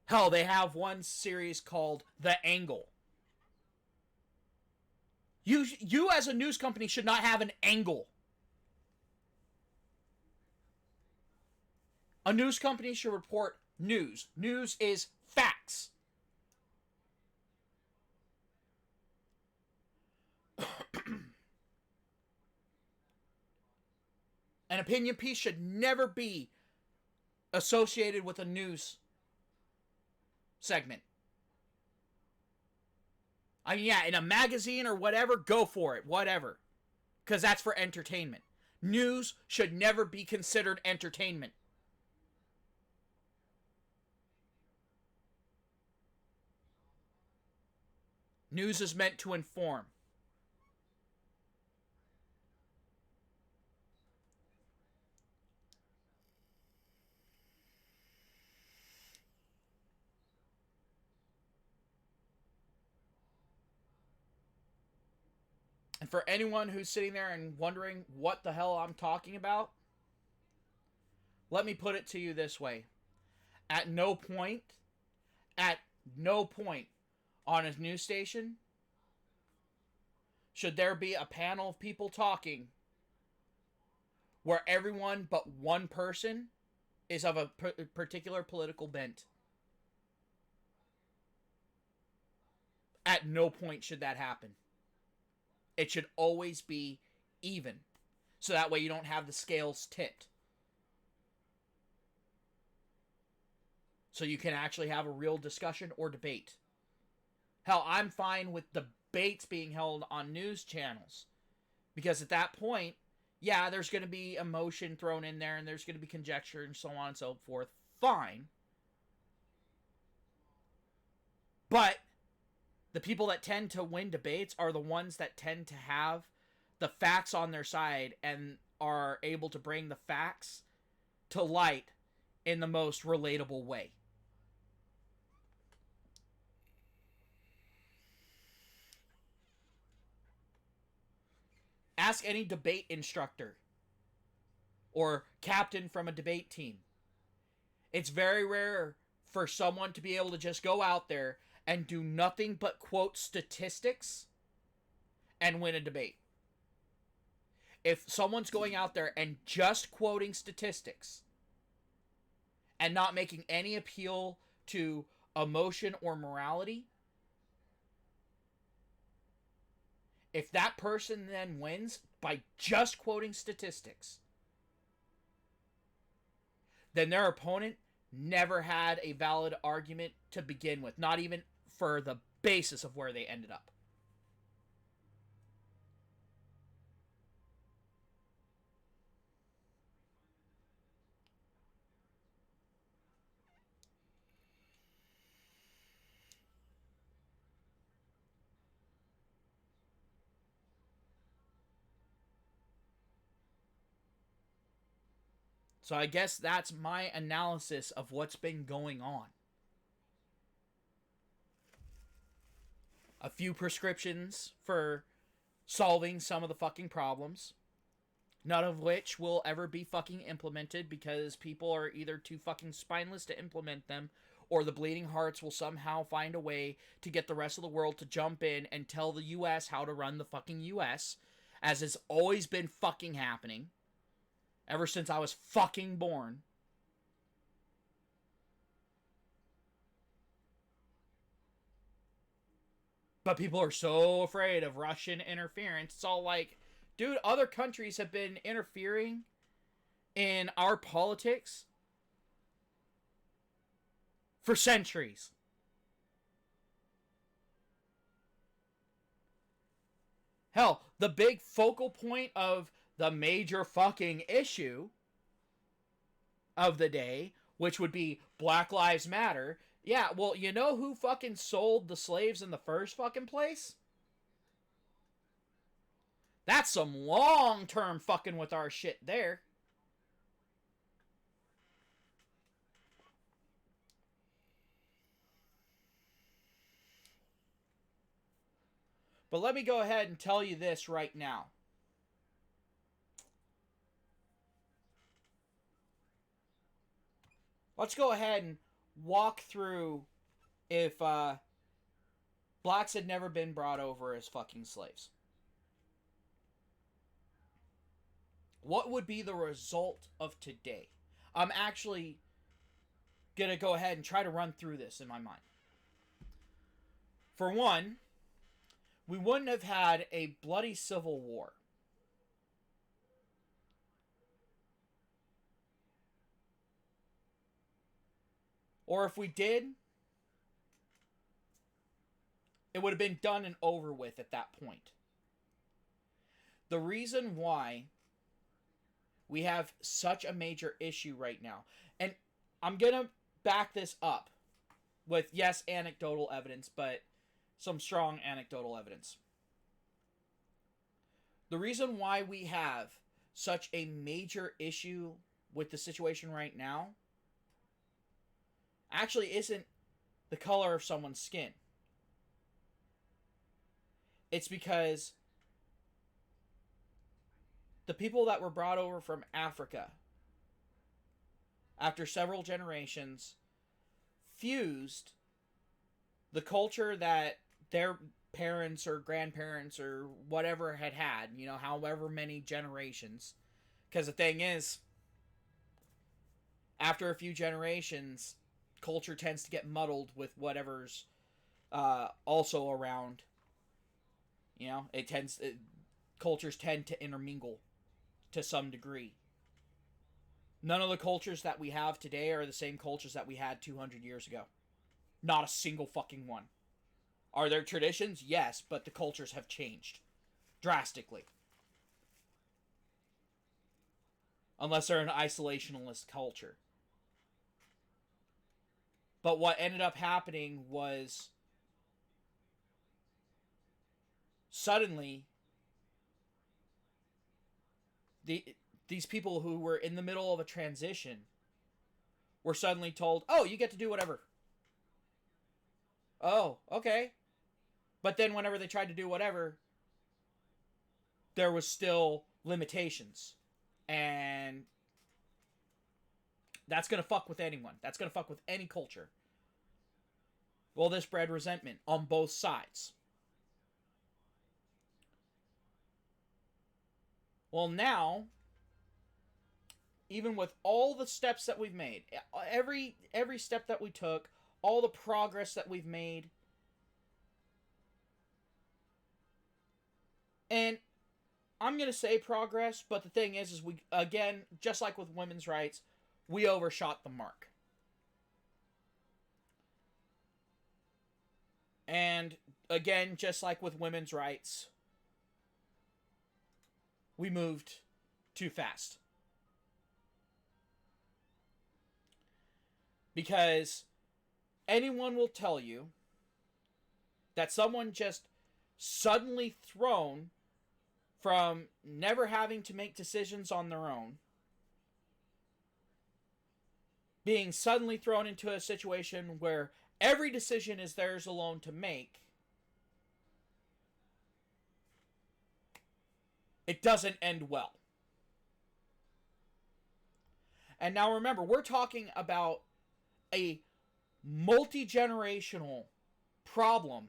Hell, they have one series called The Angle. You as a news company should not have an angle. A news company should report news. News is facts. An opinion piece should never be associated with a news segment. I mean, yeah, in a magazine or whatever, go for it, whatever. Because that's for entertainment. News should never be considered entertainment. News is meant to inform. And for anyone who's sitting there and wondering what the hell I'm talking about, let me put it to you this way. At no point on a news station should there be a panel of people talking where everyone but one person is of a particular political bent. At no point should that happen. It should always be even. So that way you don't have the scales tipped. So you can actually have a real discussion or debate. Hell, I'm fine with debates being held on news channels. Because at that point, yeah, there's going to be emotion thrown in there and there's going to be conjecture and so on and so forth. Fine. But the people that tend to win debates are the ones that tend to have the facts on their side and are able to bring the facts to light in the most relatable way. Ask any debate instructor or captain from a debate team. It's very rare for someone to be able to just go out there and do nothing but quote statistics and win a debate. If someone's going out there and just quoting statistics and not making any appeal to emotion or morality, if that person then wins by just quoting statistics, then their opponent never had a valid argument to begin with, not even for the basis of where they ended up. So I guess that's my analysis of what's been going on. A few prescriptions for solving some of the fucking problems. None of which will ever be fucking implemented because people are either too fucking spineless to implement them, or the bleeding hearts will somehow find a way to get the rest of the world to jump in and tell the US how to run the fucking US, as has always been fucking happening ever since I was fucking born. But people are so afraid of Russian interference. It's all like, dude, other countries have been interfering in our politics for centuries. Hell, the big focal point of the major fucking issue of the day, which would be Black Lives Matter. Yeah, well, you know who fucking sold the slaves in the first fucking place? That's some long-term fucking with our shit there. But let me go ahead and tell you this right now. Let's go ahead and walk through if blacks had never been brought over as fucking slaves. what would be the result of today? I'm actually going to go ahead and try to run through this in my mind. For one, we wouldn't have had a bloody civil war. Or if we did, it would have been done and over with at that point. The reason why we have such a major issue right now, and I'm going to back this up with, yes, anecdotal evidence, but some strong anecdotal evidence. The reason why we have such a major issue with the situation right now actually isn't the color of someone's skin. It's because the people that were brought over from Africa, after several generations, fused the culture that their parents or grandparents or whatever had, however many generations. Because the thing is, after a few generations, culture tends to get muddled with whatever's also around. Cultures tend to intermingle to some degree. None of the cultures that we have today are the same cultures that we had 200 years ago. Not a single fucking one. Are there traditions? Yes, but the cultures have changed drastically. Unless they're an isolationist culture. But what ended up happening was suddenly these people who were in the middle of a transition were suddenly told, oh, you get to do whatever. Oh, okay. But then whenever they tried to do whatever, there was still limitations. And that's going to fuck with anyone. That's going to fuck with any culture. Well, this bred resentment on both sides. Well, now, even with all the steps that we've made, every step that we took, all the progress that we've made, and I'm going to say progress, but the thing is we, again, just like with women's rights, we overshot the mark. And again, just like with women's rights, we moved too fast. Because anyone will tell you that someone just suddenly thrown from never having to make decisions on their own, being suddenly thrown into a situation where every decision is theirs alone to make, it doesn't end well. And now remember, we're talking about a multi-generational problem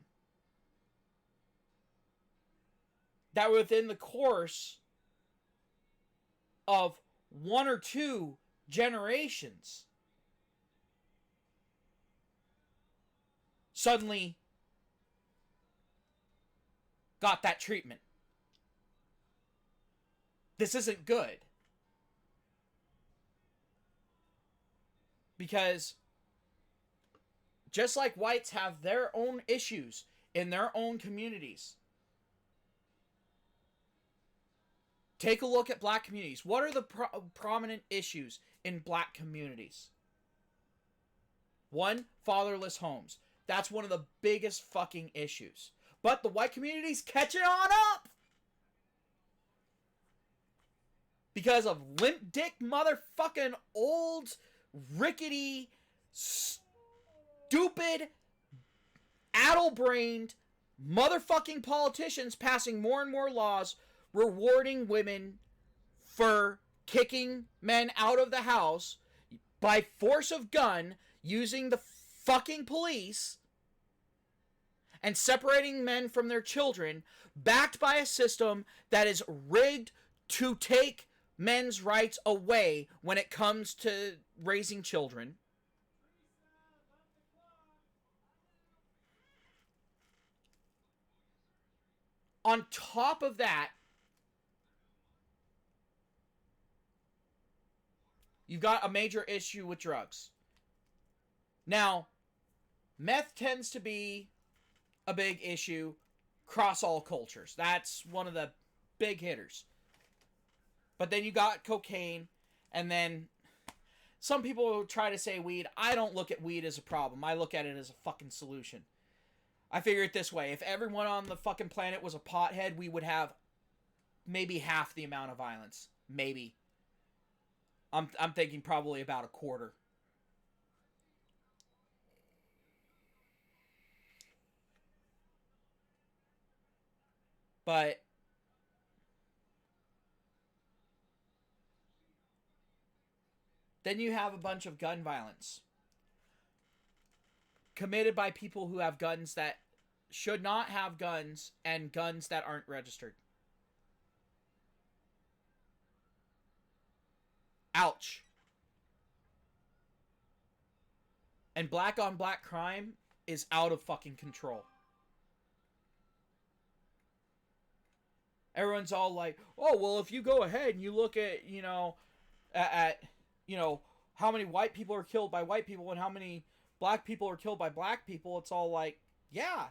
that within the course of one or two generations suddenly got that treatment. This isn't good. Because just like whites have their own issues in their own communities, take a look at black communities. What are the prominent issues in black communities? One, fatherless homes. That's one of the biggest fucking issues. But the white community's catching on up! Because of limp dick motherfucking old, rickety, stupid, addle-brained motherfucking politicians passing more and more laws rewarding women for kicking men out of the house by force of gun, using the fucking police, and separating men from their children, backed by a system that is rigged to take men's rights away when it comes to raising children. On top of that, you've got a major issue with drugs. Now, meth tends to be a big issue across all cultures. That's one of the big hitters. But then you got cocaine, and then some people try to say weed. I don't look at weed as a problem. I look at it as a fucking solution. I figure it this way. If everyone on the fucking planet was a pothead, we would have maybe half the amount of violence. Maybe. I'm thinking probably about a quarter. But then you have a bunch of gun violence committed by people who have guns that should not have guns and guns that aren't registered. Ouch. And black on black crime is out of fucking control. Everyone's all like, oh, well, if you go ahead and you look at, at how many white people are killed by white people and how many black people are killed by black people, it's all like, yeah,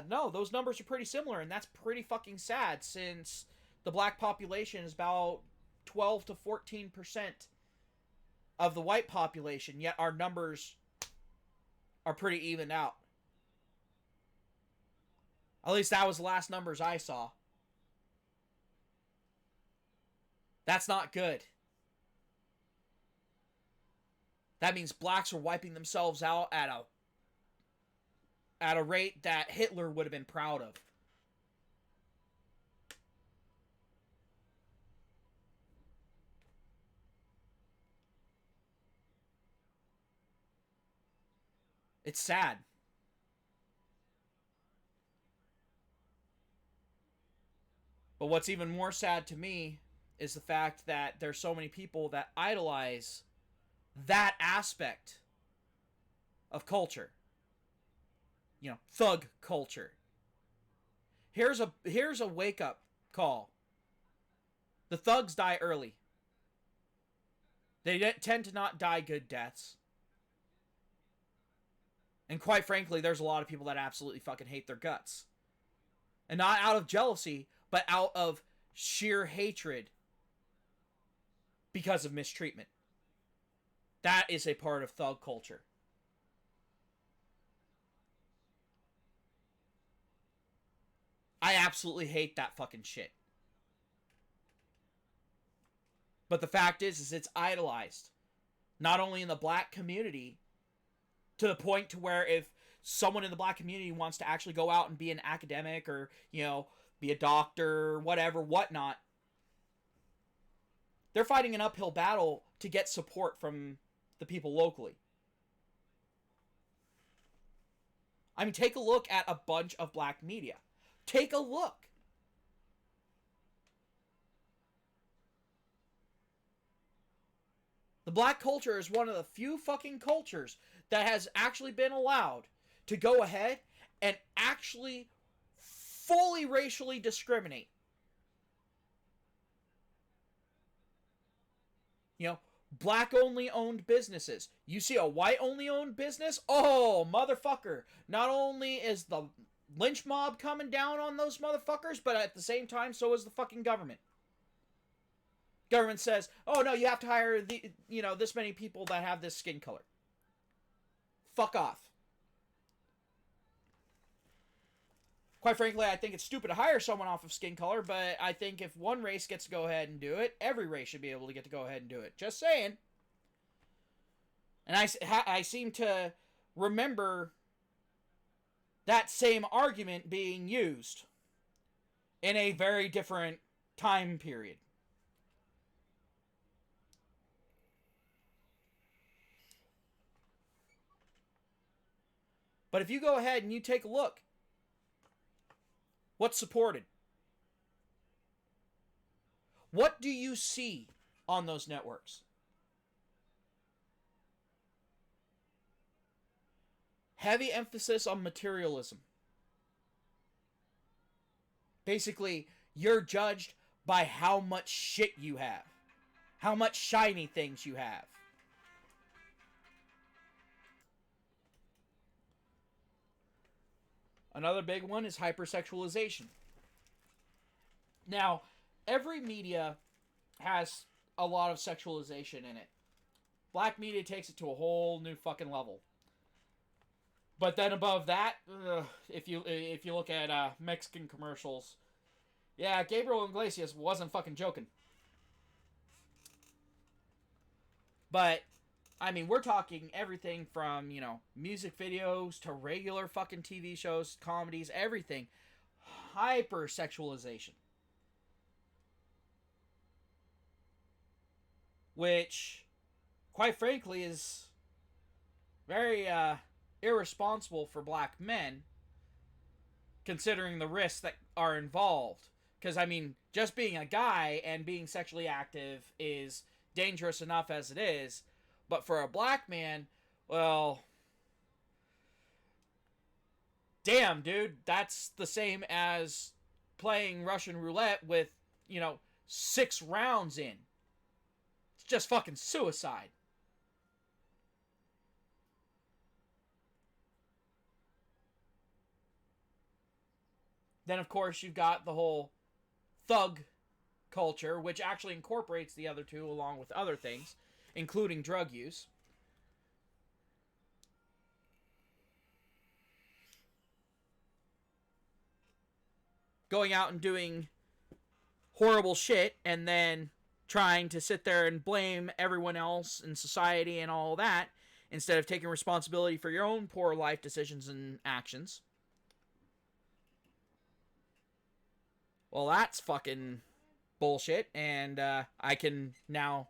no, those numbers are pretty similar, and that's pretty fucking sad, since the black population is about 12 to 14% of the white population, yet our numbers are pretty evened out. At least that was the last numbers I saw. That's not good. That means blacks are wiping themselves out at a rate that Hitler would have been proud of. It's sad. But what's even more sad to me is the fact that there's so many people that idolize that aspect of culture. Thug culture. Here's a wake-up call. The thugs die early. They tend to not die good deaths. And quite frankly, there's a lot of people that absolutely fucking hate their guts. And not out of jealousy, but out of sheer hatred because of mistreatment. That is a part of thug culture. I absolutely hate that fucking shit. But the fact is it's idolized. Not only in the black community, to the point to where if someone in the black community wants to actually go out and be an academic or, be a doctor, whatever, whatnot, they're fighting an uphill battle to get support from the people locally. I mean, take a look at a bunch of black media. Take a look. The black culture is one of the few fucking cultures that has actually been allowed to go ahead and actually fully racially discriminate. Black only owned businesses. You see a white only owned business? Oh, motherfucker. Not only is the lynch mob coming down on those motherfuckers, but at the same time, so is the fucking government. Government says, oh no, you have to hire this many people that have this skin color. Fuck off. Quite frankly, I think it's stupid to hire someone off of skin color, but I think if one race gets to go ahead and do it, every race should be able to get to go ahead and do it. Just saying. And I seem to remember that same argument being used in a very different time period. But if you go ahead and you take a look, what's supported? What do you see on those networks. Heavy emphasis on materialism. Basically, you're judged by how much shit you have. How much shiny things you have. Another big one is hypersexualization. Now, every media has a lot of sexualization in it. Black media takes it to a whole new fucking level. But then above that, if you look at Mexican commercials, yeah, Gabriel Iglesias wasn't fucking joking. But, I mean, we're talking everything from, you know, music videos to regular fucking TV shows, comedies, everything. Hypersexualization. Which, quite frankly, is very irresponsible for black men, considering the risks that are involved. Because, I mean, just being a guy and being sexually active is dangerous enough as it is. But for a black man, well, damn, dude, that's the same as playing Russian roulette with, you know, 6 rounds in. It's just fucking suicide. Then, of course, you've got the whole thug culture, which actually incorporates the other two along with other things, including drug use. Going out and doing horrible shit and then trying to sit there and blame everyone else in society and all that instead of taking responsibility for your own poor life decisions and actions. Well, that's fucking bullshit, and I can now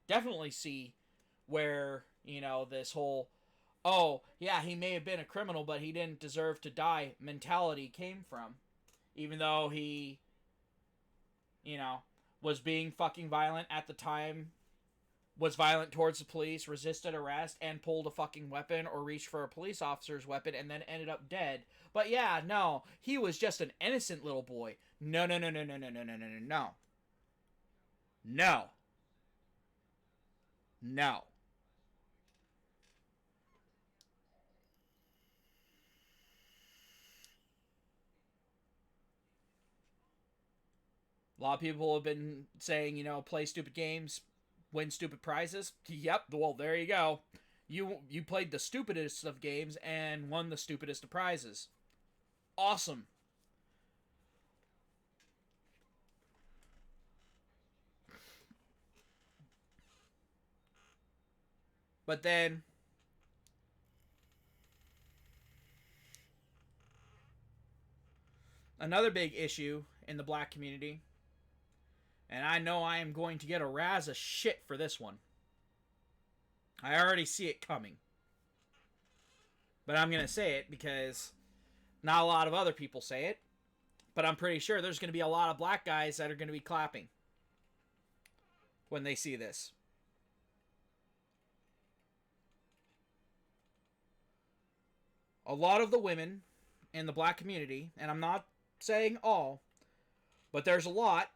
definitely see where, you know, this whole, oh, yeah, he may have been a criminal, but he didn't deserve to die mentality came from. Even though he, you know, was being fucking violent at the time, was violent towards the police, resisted arrest, and pulled a fucking weapon or reached for a police officer's weapon and then ended up dead. But yeah, no, he was just an innocent little boy. No. No. A lot of people have been saying, you know, play stupid games, win stupid prizes. Yep, well, there you go. You played the stupidest of games and won the stupidest of prizes. Awesome. But then another big issue in the black community, and I know I am going to get a razz of shit for this one. I already see it coming. But I'm going to say it because not a lot of other people say it. But I'm pretty sure there's going to be a lot of black guys that are going to be clapping when they see this. A lot of the women in the black community, and I'm not saying all, but there's a lot,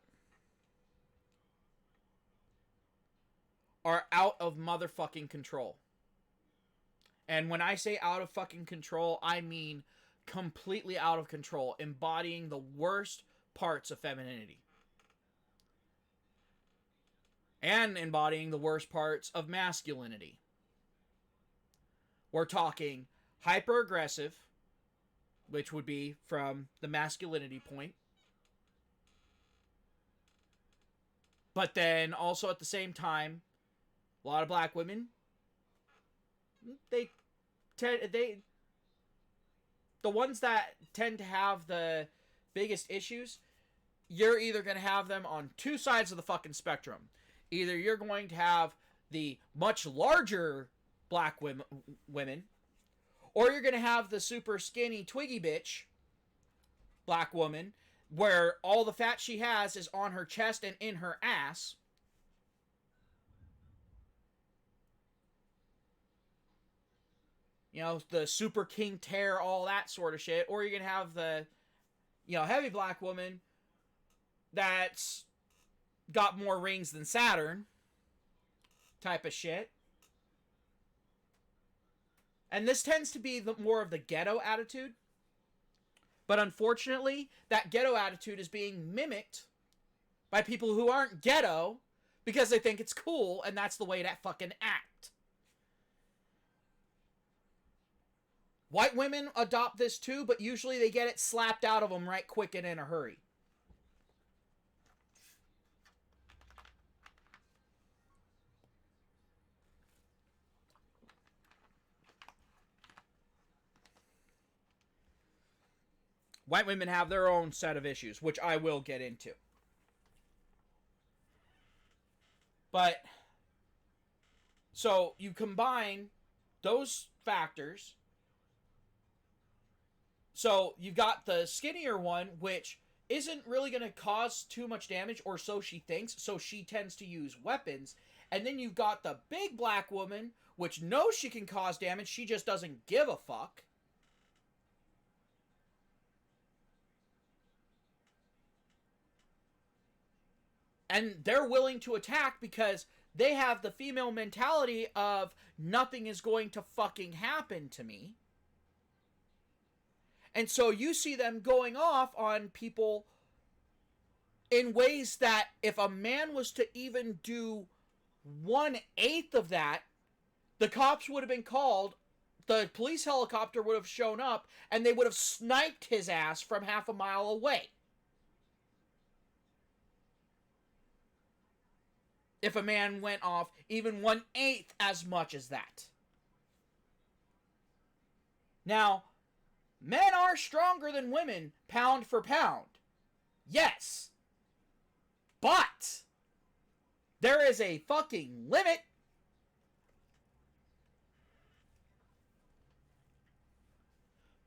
are out of motherfucking control. And when I say out of fucking control, I mean completely out of control, embodying the worst parts of femininity. And embodying the worst parts of masculinity. We're talking hyper-aggressive, which would be from the masculinity point. But then also at the same time, a lot of black women, the ones that tend to have the biggest issues, you're either going to have them on two sides of the fucking spectrum. Either you're going to have the much larger black women, or you're going to have the super skinny twiggy bitch black woman, where all the fat she has is on her chest and in her ass. You know, the Super King Tear, all that sort of shit. Or you're going to have the, you know, heavy black woman that's got more rings than Saturn type of shit. And this tends to be the more of the ghetto attitude. But unfortunately, that ghetto attitude is being mimicked by people who aren't ghetto because they think it's cool and that's the way to fucking act. White women adopt this too, but usually they get it slapped out of them right quick and in a hurry. White women have their own set of issues, which I will get into. But, so you combine those factors. So you've got the skinnier one, which isn't really going to cause too much damage, or so she thinks, so she tends to use weapons. And then you've got the big black woman, which knows she can cause damage, she just doesn't give a fuck. And they're willing to attack because they have the female mentality of nothing is going to fucking happen to me. And so you see them going off on people in ways that if a man was to even do 1/8 of that, the cops would have been called, the police helicopter would have shown up, and they would have sniped his ass from half a mile away. If a man went off even 1/8 as much as that. Now, men are stronger than women, pound for pound. Yes. But there is a fucking limit.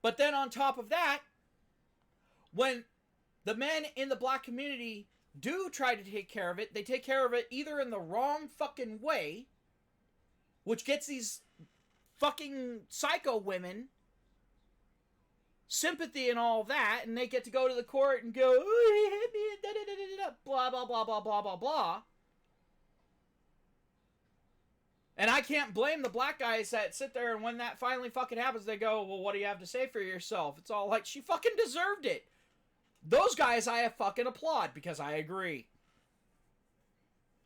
But then on top of that, when the men in the black community do try to take care of it, they take care of it either in the wrong fucking way, which gets these fucking psycho women sympathy and all that, and they get to go to the court and go, oh, he hit me, da, da, da, da, da, blah, blah, blah, blah, blah, blah, blah. And I can't blame the black guys that sit there and when that finally fucking happens, they go, well, what do you have to say for yourself? It's all like, she fucking deserved it. Those guys I fucking applaud because I agree.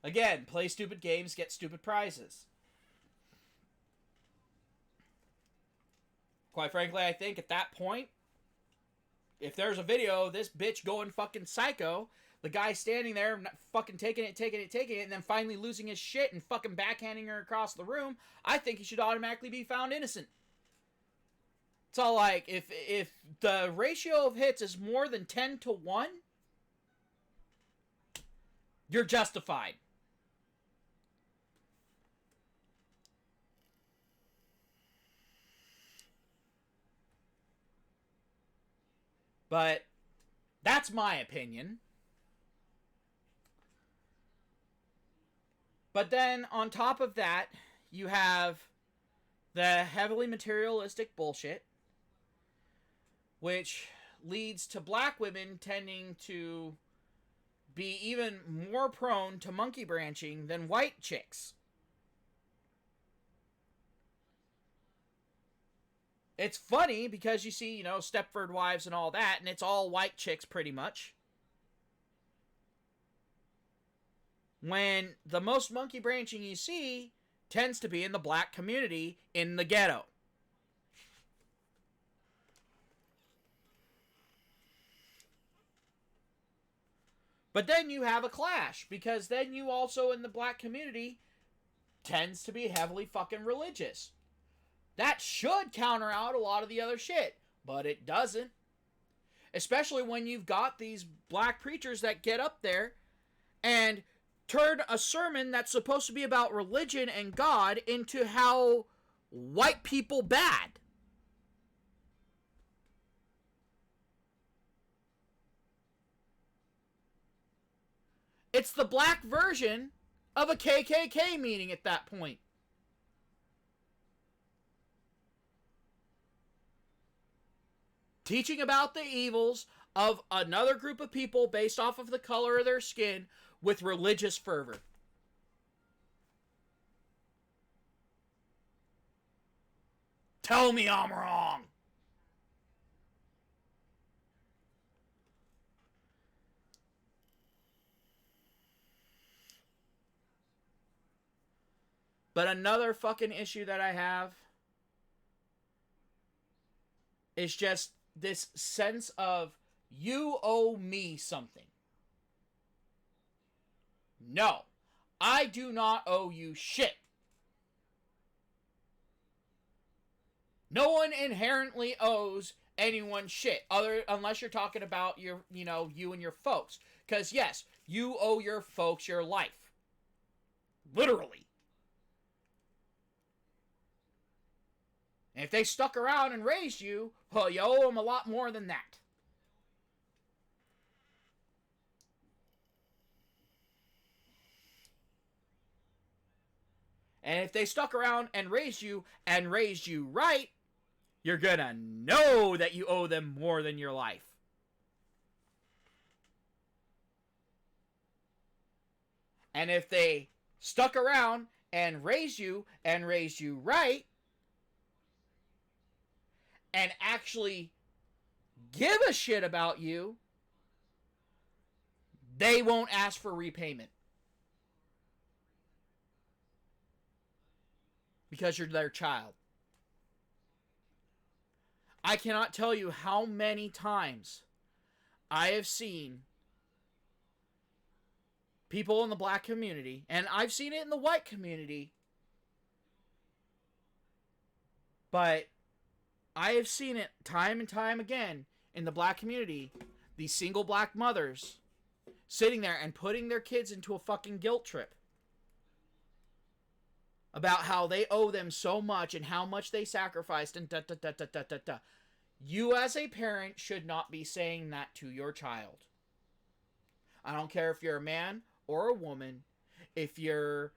Again, play stupid games, get stupid prizes. Quite frankly, I think at that point, if there's a video of this bitch going fucking psycho, the guy standing there fucking taking it, and then finally losing his shit and fucking backhanding her across the room, I think he should automatically be found innocent. It's all like, if the ratio of hits is more than 10-1, you're justified. But that's my opinion. But then on top of that, you have the heavily materialistic bullshit, which leads to black women tending to be even more prone to monkey branching than white chicks. It's funny because you see, you know, Stepford Wives and all that, and it's all white chicks pretty much. When the most monkey branching you see tends to be in the black community in the ghetto. But then you have a clash, because then you also in the black community tends to be heavily fucking religious. That should counter out a lot of the other shit, but it doesn't. Especially when you've got these black preachers that get up there and turn a sermon that's supposed to be about religion and God into how white people bad. It's the black version of a KKK meeting at that point. teaching about the evils of another group of people based off of the color of their skin with religious fervor. Tell me I'm wrong. But another fucking issue that I have is just this sense of you owe me something. No, I do not owe you shit. No one inherently owes anyone shit, unless you're talking about you and your folks. Because yes, you owe your folks your life, literally. And if they stuck around and raised you, well, you owe them a lot more than that. And if they stuck around and raised you right, you're gonna know that you owe them more than your life. And if they stuck around and raised you right, and actually give a shit about you, they won't ask for repayment. Because you're their child. I cannot tell you how many times I have seen people in the black community, and I've seen it in the white community, but I have seen it time and time again in the black community, these single black mothers sitting there and putting their kids into a fucking guilt trip about how they owe them so much and how much they sacrificed and da da da da da da da. You as a parent should not be saying that to your child. I don't care if you're a man or a woman, if you're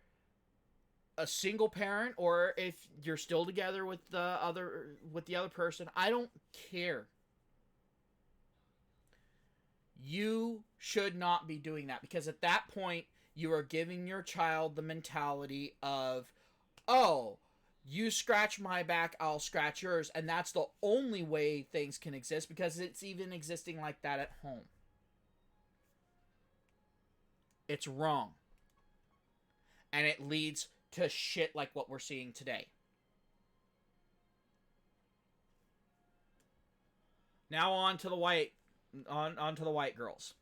a single parent or if you're still together with the other person. I don't care. You should not be doing that, because at that point you are giving your child the mentality of, oh, you scratch my back, I'll scratch yours, and that's the only way things can exist, because it's even existing like that at home. It's wrong. And it leads to shit like what we're seeing today. Now on to the white girls.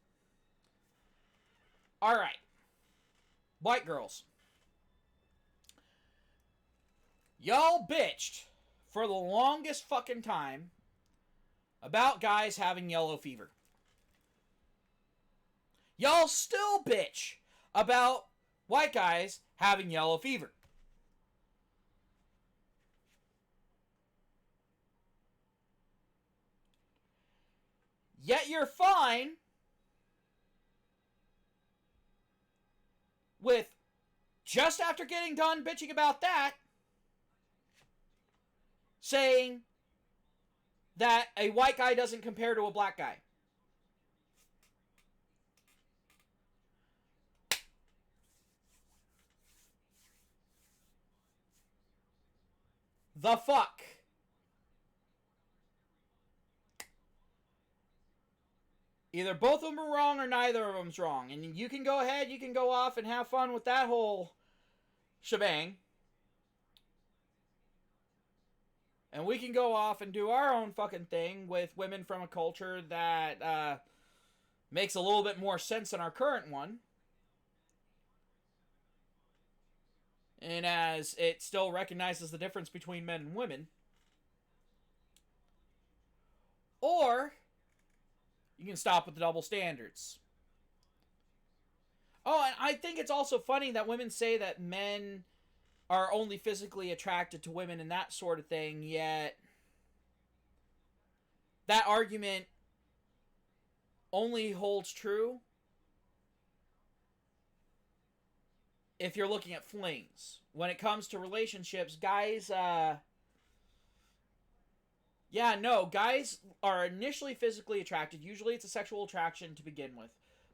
All right. White girls. Y'all bitched for the longest fucking time about guys having yellow fever. Y'all still bitch about white guys having yellow fever. Yet you're fine with, just after getting done bitching about that, saying that a white guy doesn't compare to a black guy. The fuck? Either both of them are wrong or neither of them's wrong. And you can go ahead, you can go off and have fun with that whole shebang. And we can go off and do our own fucking thing with women from a culture that makes a little bit more sense than our current one. And as it still recognizes the difference between men and women. Or you can stop with the double standards. Oh, and I think it's also funny that women say that men are only physically attracted to women and that sort of thing, yet that argument only holds true if you're looking at flings. When it comes to relationships, guys Yeah, no, guys are initially physically attracted. Usually it's a sexual attraction to begin with.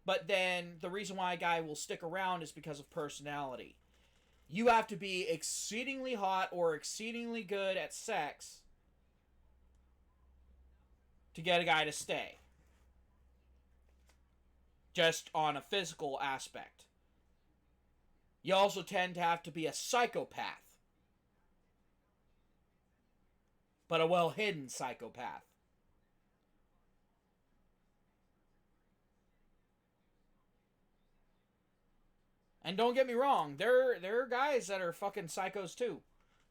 But then the reason why a guy will stick around is because of personality. You have to be exceedingly hot or exceedingly good at sex to get a guy to stay. Just on a physical aspect. You also tend to have to be a psychopath, but a well hidden psychopath. And don't get me wrong, there are guys that are fucking psychos too.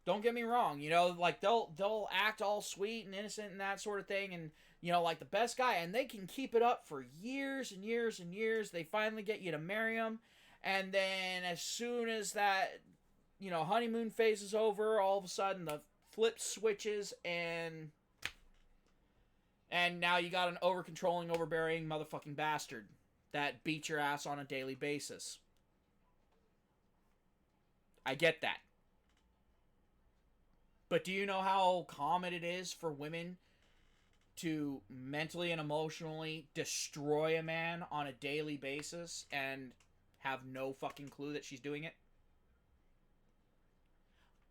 Don't get me wrong, you know, like they'll act all sweet and innocent and that sort of thing, and you know, like the best guy, and they can keep it up for years and years and years. They finally get you to marry them, and then as soon as that, you know, honeymoon phase is over, all of a sudden the flip switches, and now you got an over controlling, overbearing motherfucking bastard that beats your ass on a daily basis. I get that. But do you know how common it is for women to mentally and emotionally destroy a man on a daily basis and have no fucking clue that she's doing it?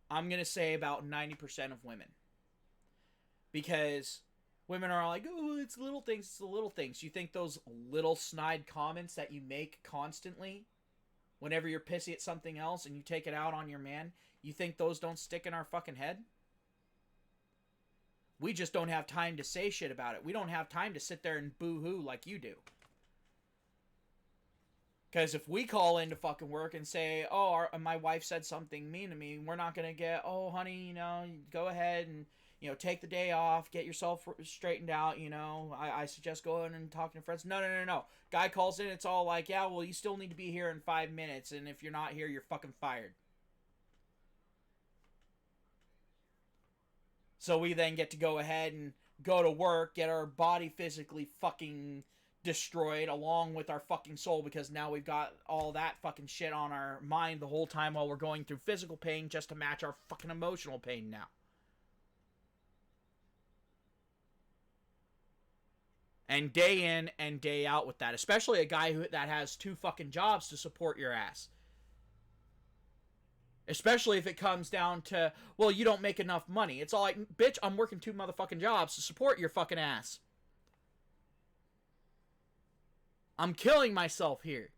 I'm going to say about 90% of women. Because women are like, oh, it's little things, it's the little things. You think those little snide comments that you make constantly whenever you're pissy at something else and you take it out on your man, you think those don't stick in our fucking head? We just don't have time to say shit about it. We don't have time to sit there and boo-hoo like you do. Because if we call into fucking work and say, oh, my wife said something mean to me, we're not going to get, oh, honey, you know, go ahead and, you know, take the day off, get yourself straightened out, you know. I suggest going and talking to friends. No. Guy calls in, it's all like, yeah, well, you still need to be here in 5 minutes, and if you're not here, you're fucking fired. So we then get to go ahead and go to work, get our body physically fucking destroyed along with our fucking soul, because now we've got all that fucking shit on our mind the whole time while we're going through physical pain just to match our fucking emotional pain now. And day in and day out with that, especially a guy that has 2 fucking jobs to support your ass. Especially if it comes down to, well, you don't make enough money. It's all like, bitch, I'm working 2 motherfucking jobs to support your fucking ass. I'm killing myself here.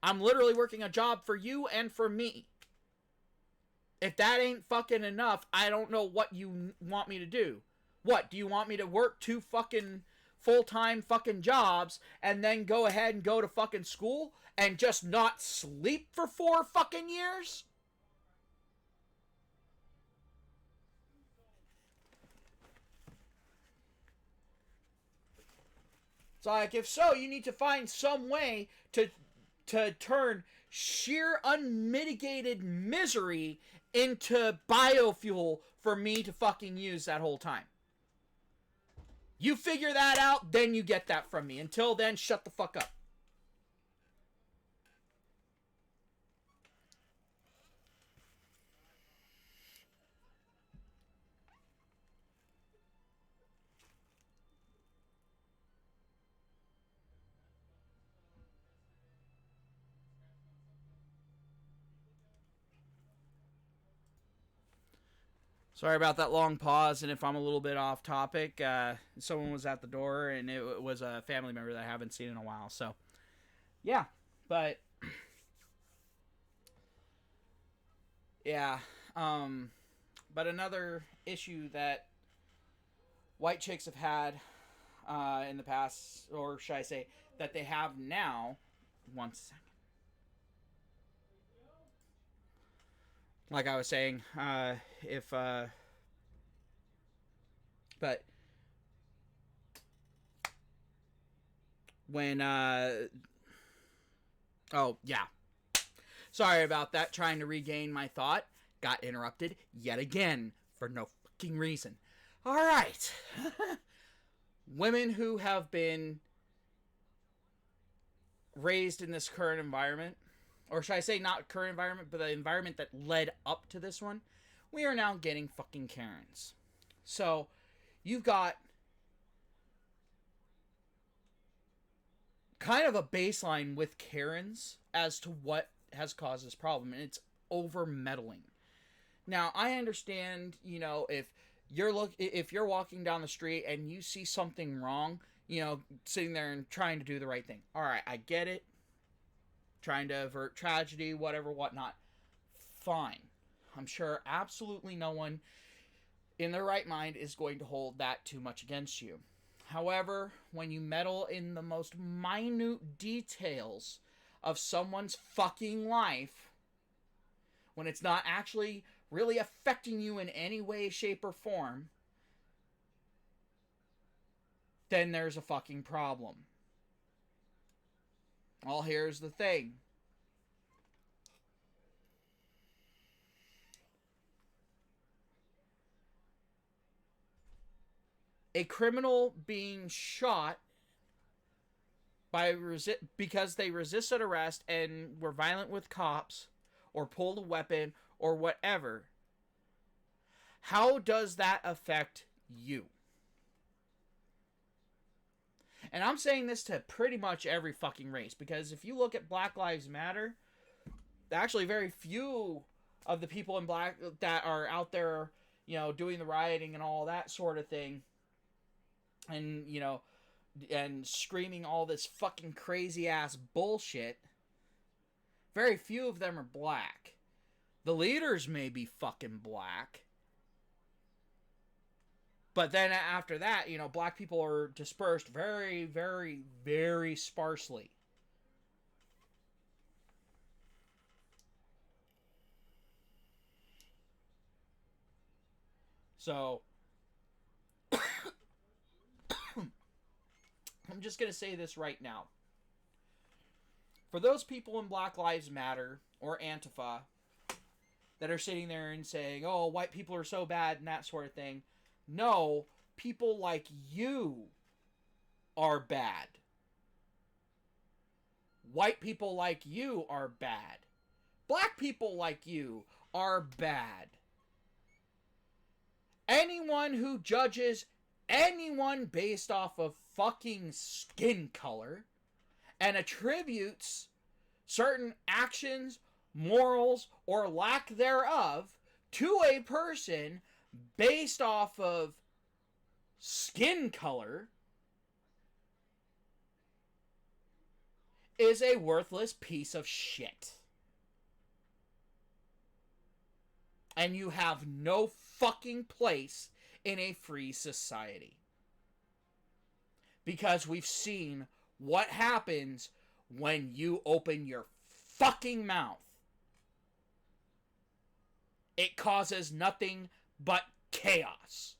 I'm literally working a job for you and for me. If that ain't fucking enough, I don't know what you want me to do. What, do you want me to work 2 fucking full-time fucking jobs and then go ahead and go to fucking school and just not sleep for 4 fucking years? It's like, if so, you need to find some way to turn sheer unmitigated misery into biofuel for me to fucking use that whole time. You figure that out, then you get that from me. Until then, shut the fuck up. Sorry about that long pause, and if I'm a little bit off topic, someone was at the door, and it was a family member that I haven't seen in a while. So, yeah, but yeah, but another issue that white chicks have had in the past, or should I say, that they have now. One second. Like I was saying, if but when oh yeah, sorry about that. Trying to regain my thought, got interrupted yet again for no fucking reason. All right, women who have been raised in this current environment, or should I say not current environment, but the environment that led up to this one, we are now getting fucking Karens. So, you've got kind of a baseline with Karens as to what has caused this problem, and it's over meddling. Now, I understand, if you're walking down the street and you see something wrong, sitting there and trying to do the right thing. All right, I get it. Trying to avert tragedy, whatever, whatnot. Fine. I'm sure absolutely no one in their right mind is going to hold that too much against you. However, when you meddle in the most minute details of someone's fucking life, when it's not actually really affecting you in any way, shape, or form, then there's a fucking problem. Well, here's the thing. A criminal being shot because they resisted arrest and were violent with cops or pulled a weapon or whatever, how does that affect you? And I'm saying this to pretty much every fucking race, because if you look at Black Lives Matter, actually very few of the people in black that are out there, doing the rioting and all that sort of thing, and, and screaming all this fucking crazy ass bullshit, very few of them are black. The leaders may be fucking black. But then after that, black people are dispersed very, very, very sparsely. So, I'm just going to say this right now. For those people in Black Lives Matter or Antifa that are sitting there and saying, oh, white people are so bad and that sort of thing, no, people like you are bad. White people like you are bad. Black people like you are bad. Anyone who judges anyone based off of fucking skin color and attributes certain actions, morals, or lack thereof to a person based off of skin color is a worthless piece of shit. And you have no fucking place in a free society. Because we've seen what happens when you open your fucking mouth. It causes nothing but chaos.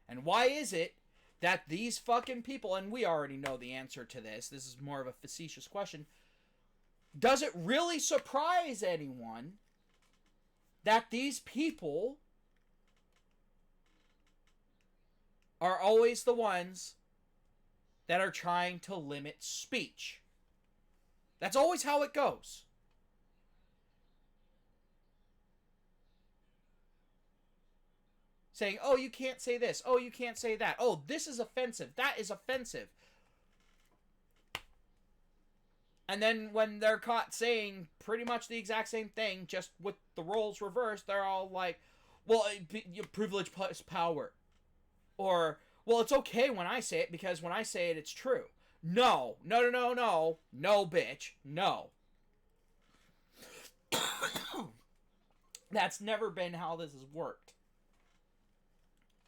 And why is it that these fucking people, and we already know the answer to this is more of a facetious question, does it really surprise anyone that these people are always the ones that are trying to limit speech? That's always how it goes. Saying, oh, you can't say this. Oh, you can't say that. Oh, this is offensive. That is offensive. And then when they're caught saying pretty much the exact same thing, just with the roles reversed, they're all like, well, privilege plus power. Or, well, it's okay when I say it because when I say it, it's true. No, bitch, no. That's never been how this has worked.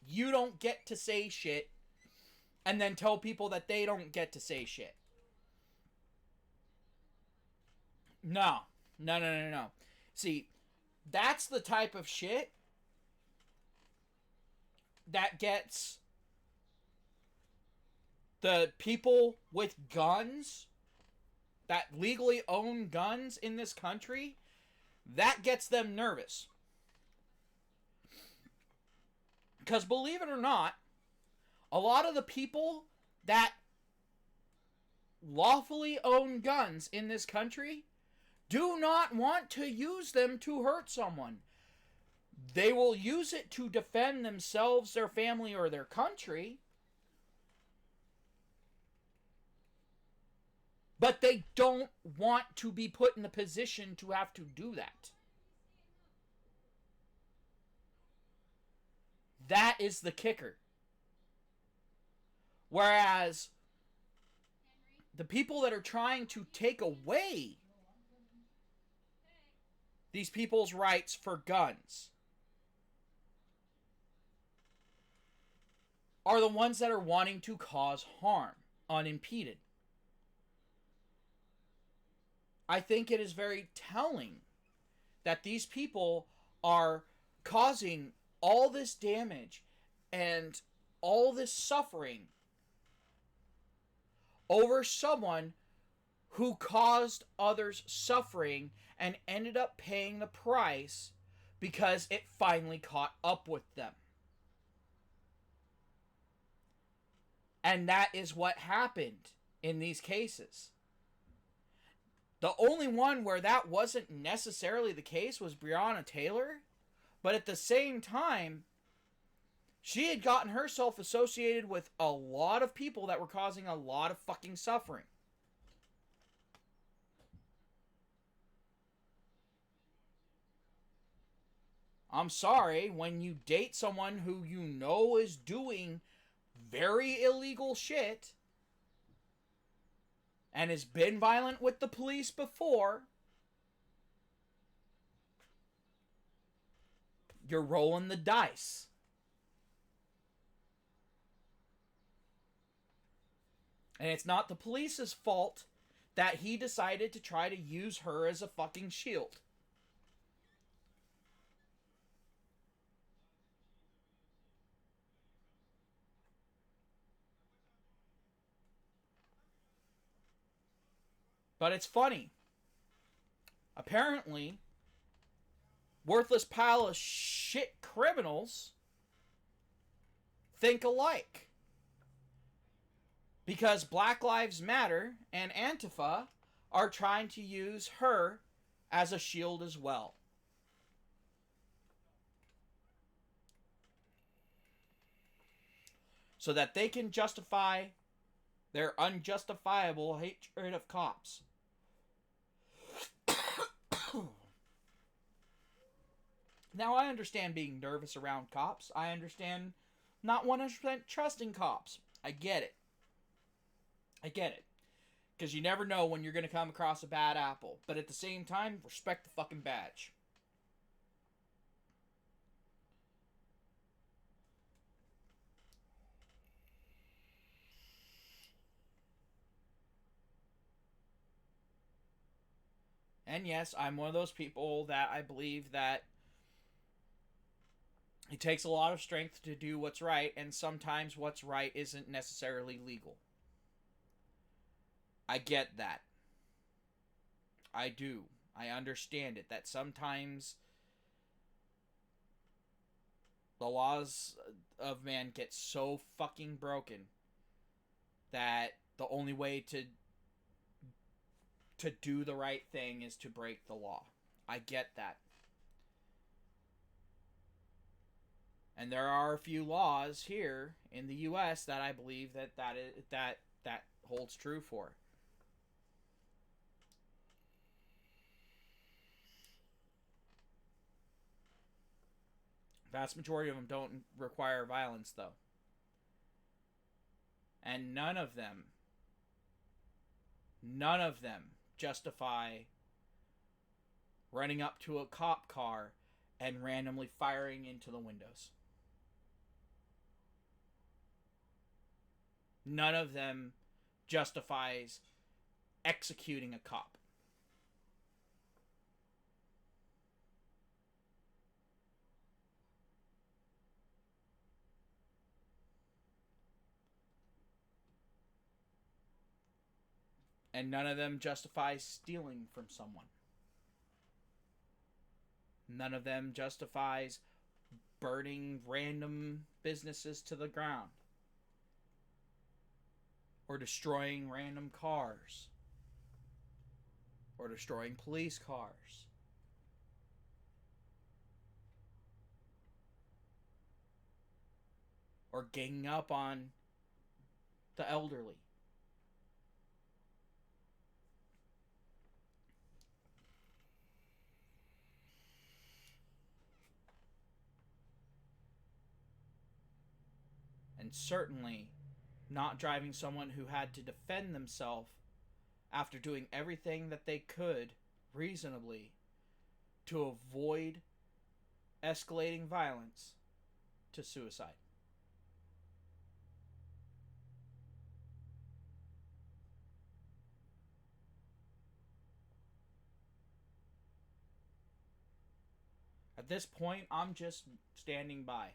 You don't get to say shit and then tell people that they don't get to say shit. No. See, that's the type of shit that gets the people with guns, that legally own guns in this country, that gets them nervous. Because believe it or not, A lot of the people that lawfully own guns in this country do not want to use them to hurt someone. They will use it to defend themselves, their family, or their country. But they don't want to be put in the position to have to do that. That is the kicker. Whereas the people that are trying to take away these people's rights for guns are the ones that are wanting to cause harm unimpeded. I think it is very telling that these people are causing all this damage and all this suffering over someone who caused others suffering and ended up paying the price because it finally caught up with them. And that is what happened in these cases. The only one where that wasn't necessarily the case was Breonna Taylor. But at the same time, she had gotten herself associated with a lot of people that were causing a lot of fucking suffering. I'm sorry, when you date someone who you know is doing very illegal shit and has been violent with the police before, you're rolling the dice. And it's not the police's fault that he decided to try to use her as a fucking shield. But it's funny. Apparently, worthless pile of shit criminals think alike. Because Black Lives Matter and Antifa are trying to use her as a shield as well. So that they can justify their unjustifiable hatred of cops. Now, I understand being nervous around cops. I understand not 100% trusting cops. I get it. I get it. Because you never know when you're going to come across a bad apple. But at the same time, respect the fucking badge. And yes, I'm one of those people that I believe that it takes a lot of strength to do what's right, and sometimes what's right isn't necessarily legal. I get that. I do. I understand it. That sometimes the laws of man get so fucking broken that the only way to do the right thing is to break the law. I get that. And there are a few laws here in the U.S. that I believe that holds true for. Vast majority of them don't require violence, though. And none of them justify running up to a cop car and randomly firing into the windows. None of them justifies executing a cop. And none of them justifies stealing from someone. None of them justifies burning random businesses to the ground. or destroying random cars, or destroying police cars. Or ganging up on the elderly. And certainly not driving someone who had to defend themselves after doing everything that they could reasonably to avoid escalating violence to suicide. At this point, I'm just standing by.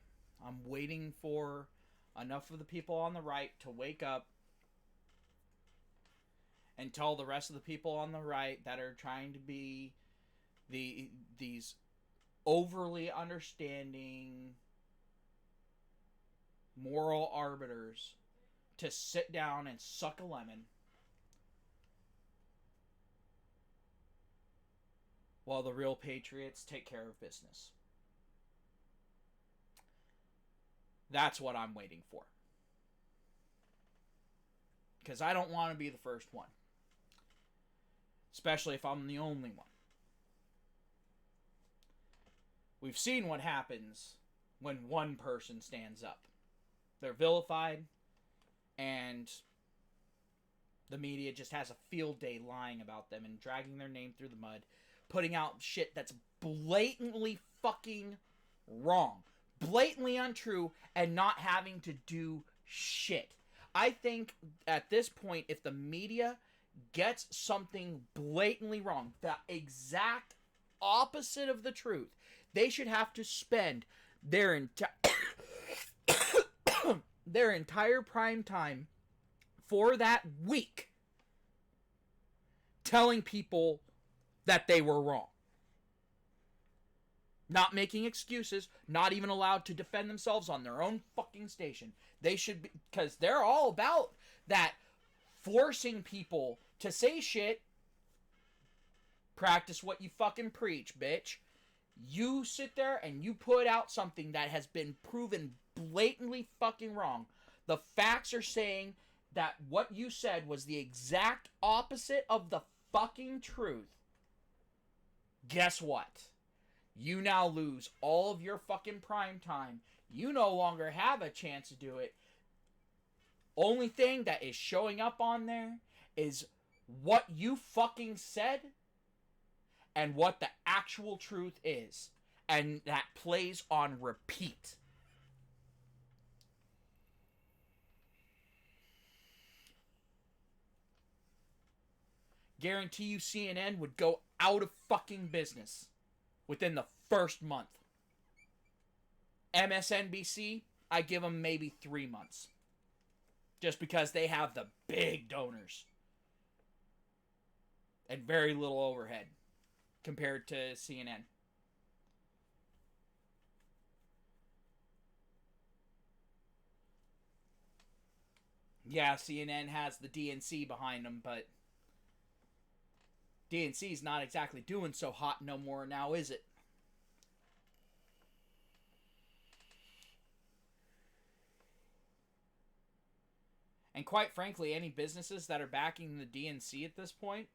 I'm waiting for enough of the people on the right to wake up and tell the rest of the people on the right that are trying to be these overly understanding moral arbiters to sit down and suck a lemon while the real patriots take care of business. That's what I'm waiting for. Because I don't want to be the first one. Especially if I'm the only one. We've seen what happens when one person stands up. They're vilified, and the media just has a field day lying about them and dragging their name through the mud, putting out shit that's blatantly fucking wrong, blatantly untrue, and not having to do shit. I think at this point, if the media gets something blatantly wrong, the exact opposite of the truth, they should have to spend their entire prime time for that week telling people that they were wrong. Not making excuses, not even allowed to defend themselves on their own fucking station. They should be, because they're all about that, forcing people to say shit. Practice what you fucking preach, bitch. You sit there and you put out something that has been proven blatantly fucking wrong. The facts are saying that what you said was the exact opposite of the fucking truth. Guess what? You now lose all of your fucking prime time. You no longer have a chance to do it. Only thing that is showing up on there is what you fucking said and what the actual truth is. And that plays on repeat. Guarantee you CNN would go out of fucking business within the first month. MSNBC, I give them maybe 3 months. Just because they have the big donors. And very little overhead compared to CNN. Yeah, CNN has the DNC behind them, but DNC's not exactly doing so hot no more now, is it? And quite frankly, any businesses that are backing the DNC at this point,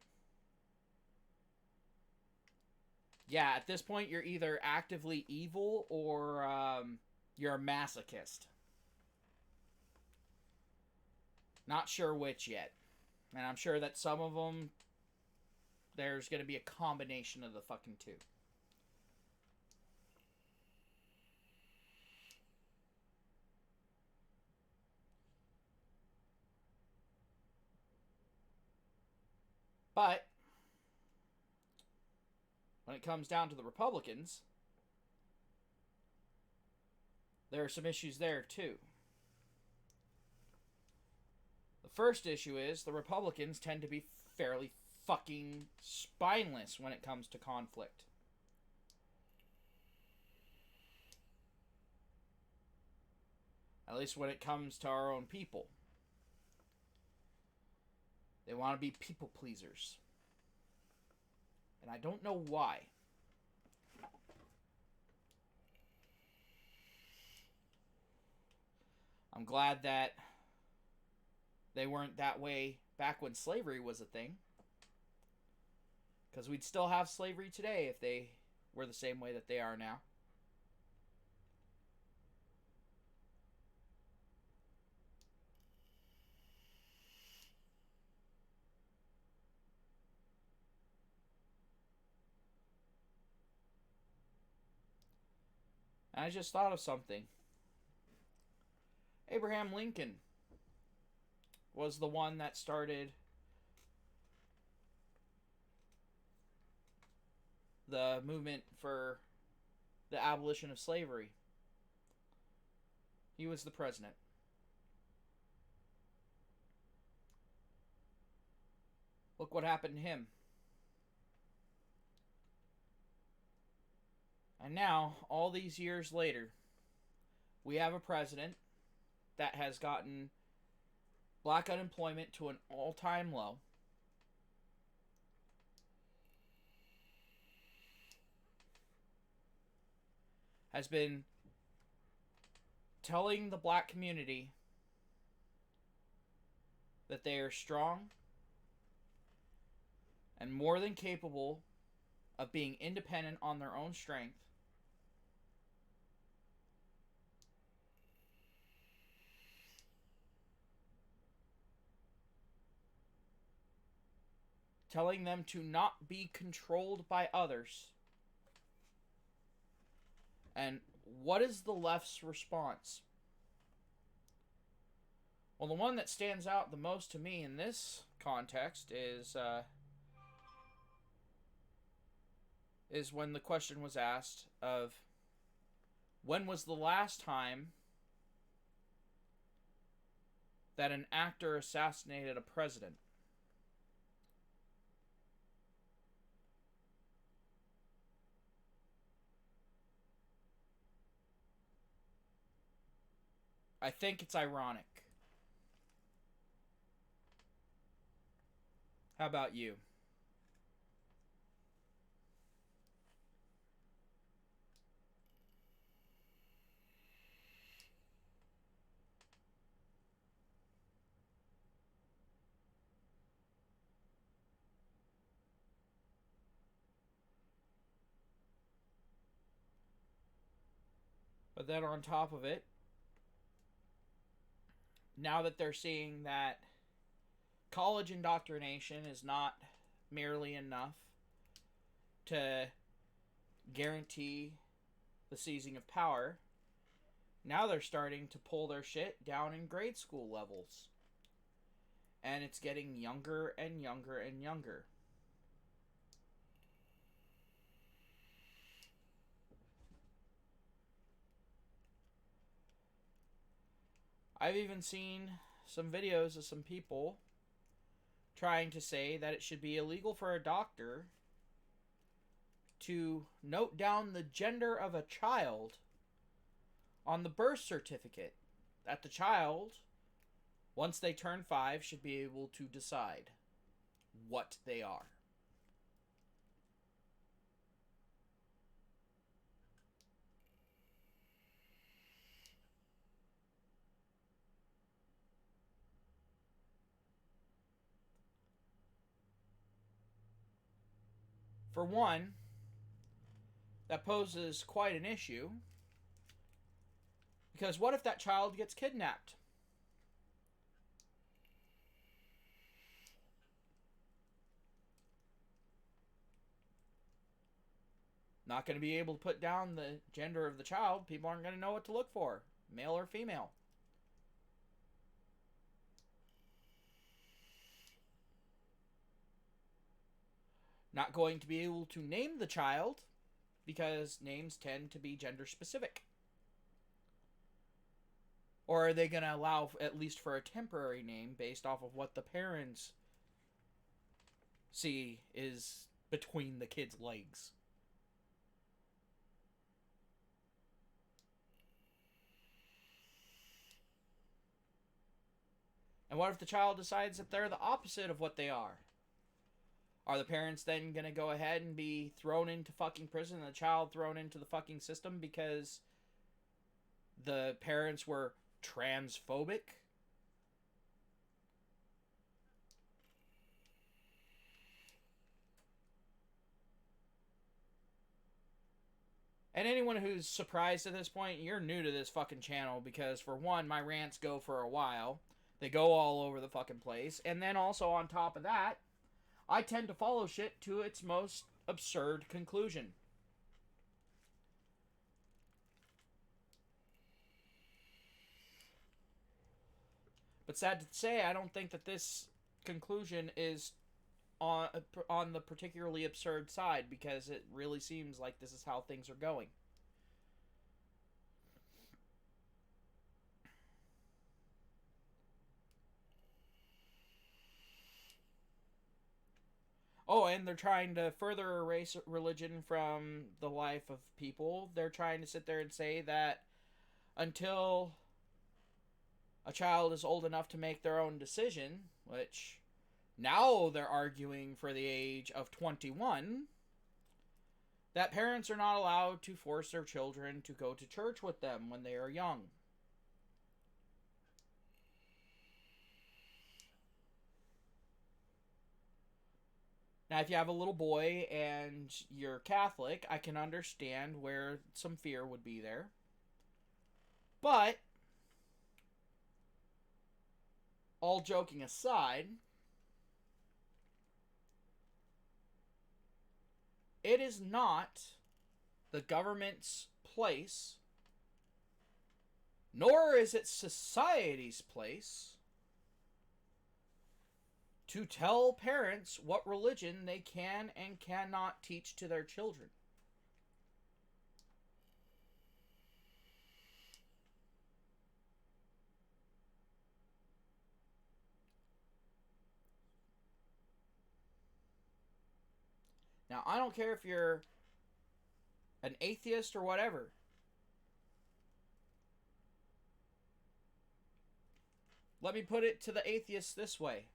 yeah, at this point, you're either actively evil or you're a masochist. Not sure which yet. And I'm sure that some of them, there's going to be a combination of the fucking two. But when it comes down to the Republicans, there are some issues there too. The first issue is the Republicans tend to be fairly fucking spineless when it comes to conflict. At least when it comes to our own people. They want to be people pleasers. And I don't know why. I'm glad that they weren't that way back when slavery was a thing. Because we'd still have slavery today if they were the same way that they are now. And I just thought of something. Abraham Lincoln was the one that started the movement for the abolition of slavery. He was the president. Look what happened to him. And now, all these years later, we have a president that has gotten black unemployment to an all-time low. Has been telling the black community that they are strong and more than capable of being independent on their own strength. Telling them to not be controlled by others. And what is the left's response? Well, the one that stands out the most to me in this context is when the question was asked of when was the last time that an actor assassinated a president? I think it's ironic. How about you? But then on top of it, now that they're seeing that college indoctrination is not merely enough to guarantee the seizing of power, now they're starting to pull their shit down in grade school levels. And it's getting younger and younger and younger. I've even seen some videos of some people trying to say that it should be illegal for a doctor to note down the gender of a child on the birth certificate. That the child, once they turn 5, should be able to decide what they are. For one, that poses quite an issue. Because what if that child gets kidnapped? Not going to be able to put down the gender of the child. People aren't going to know what to look for, male or female. Not going to be able to name the child because names tend to be gender specific. Or are they going to allow, at least for a temporary name, based off of what the parents see is between the kid's legs? And And what if the child decides that they're the opposite of what they are? Are the parents then going to go ahead and be thrown into fucking prison and the child thrown into the fucking system because the parents were transphobic? And anyone who's surprised at this point, you're new to this fucking channel because, for one, my rants go for a while. They go all over the fucking place. And then also, on top of that, I tend to follow shit to its most absurd conclusion. But sad to say, I don't think that this conclusion is on the particularly absurd side, because it really seems like this is how things are going. Oh, and they're trying to further erase religion from the life of people. They're trying to sit there and say that until a child is old enough to make their own decision, which now they're arguing for the age of 21, that parents are not allowed to force their children to go to church with them when they are young. Now, if you have a little boy and you're Catholic, I can understand where some fear would be there. But, all joking aside, it is not the government's place, nor is it society's place, to tell parents what religion they can and cannot teach to their children. Now, I don't care if you're an atheist or whatever. Let me put it to the atheists this way.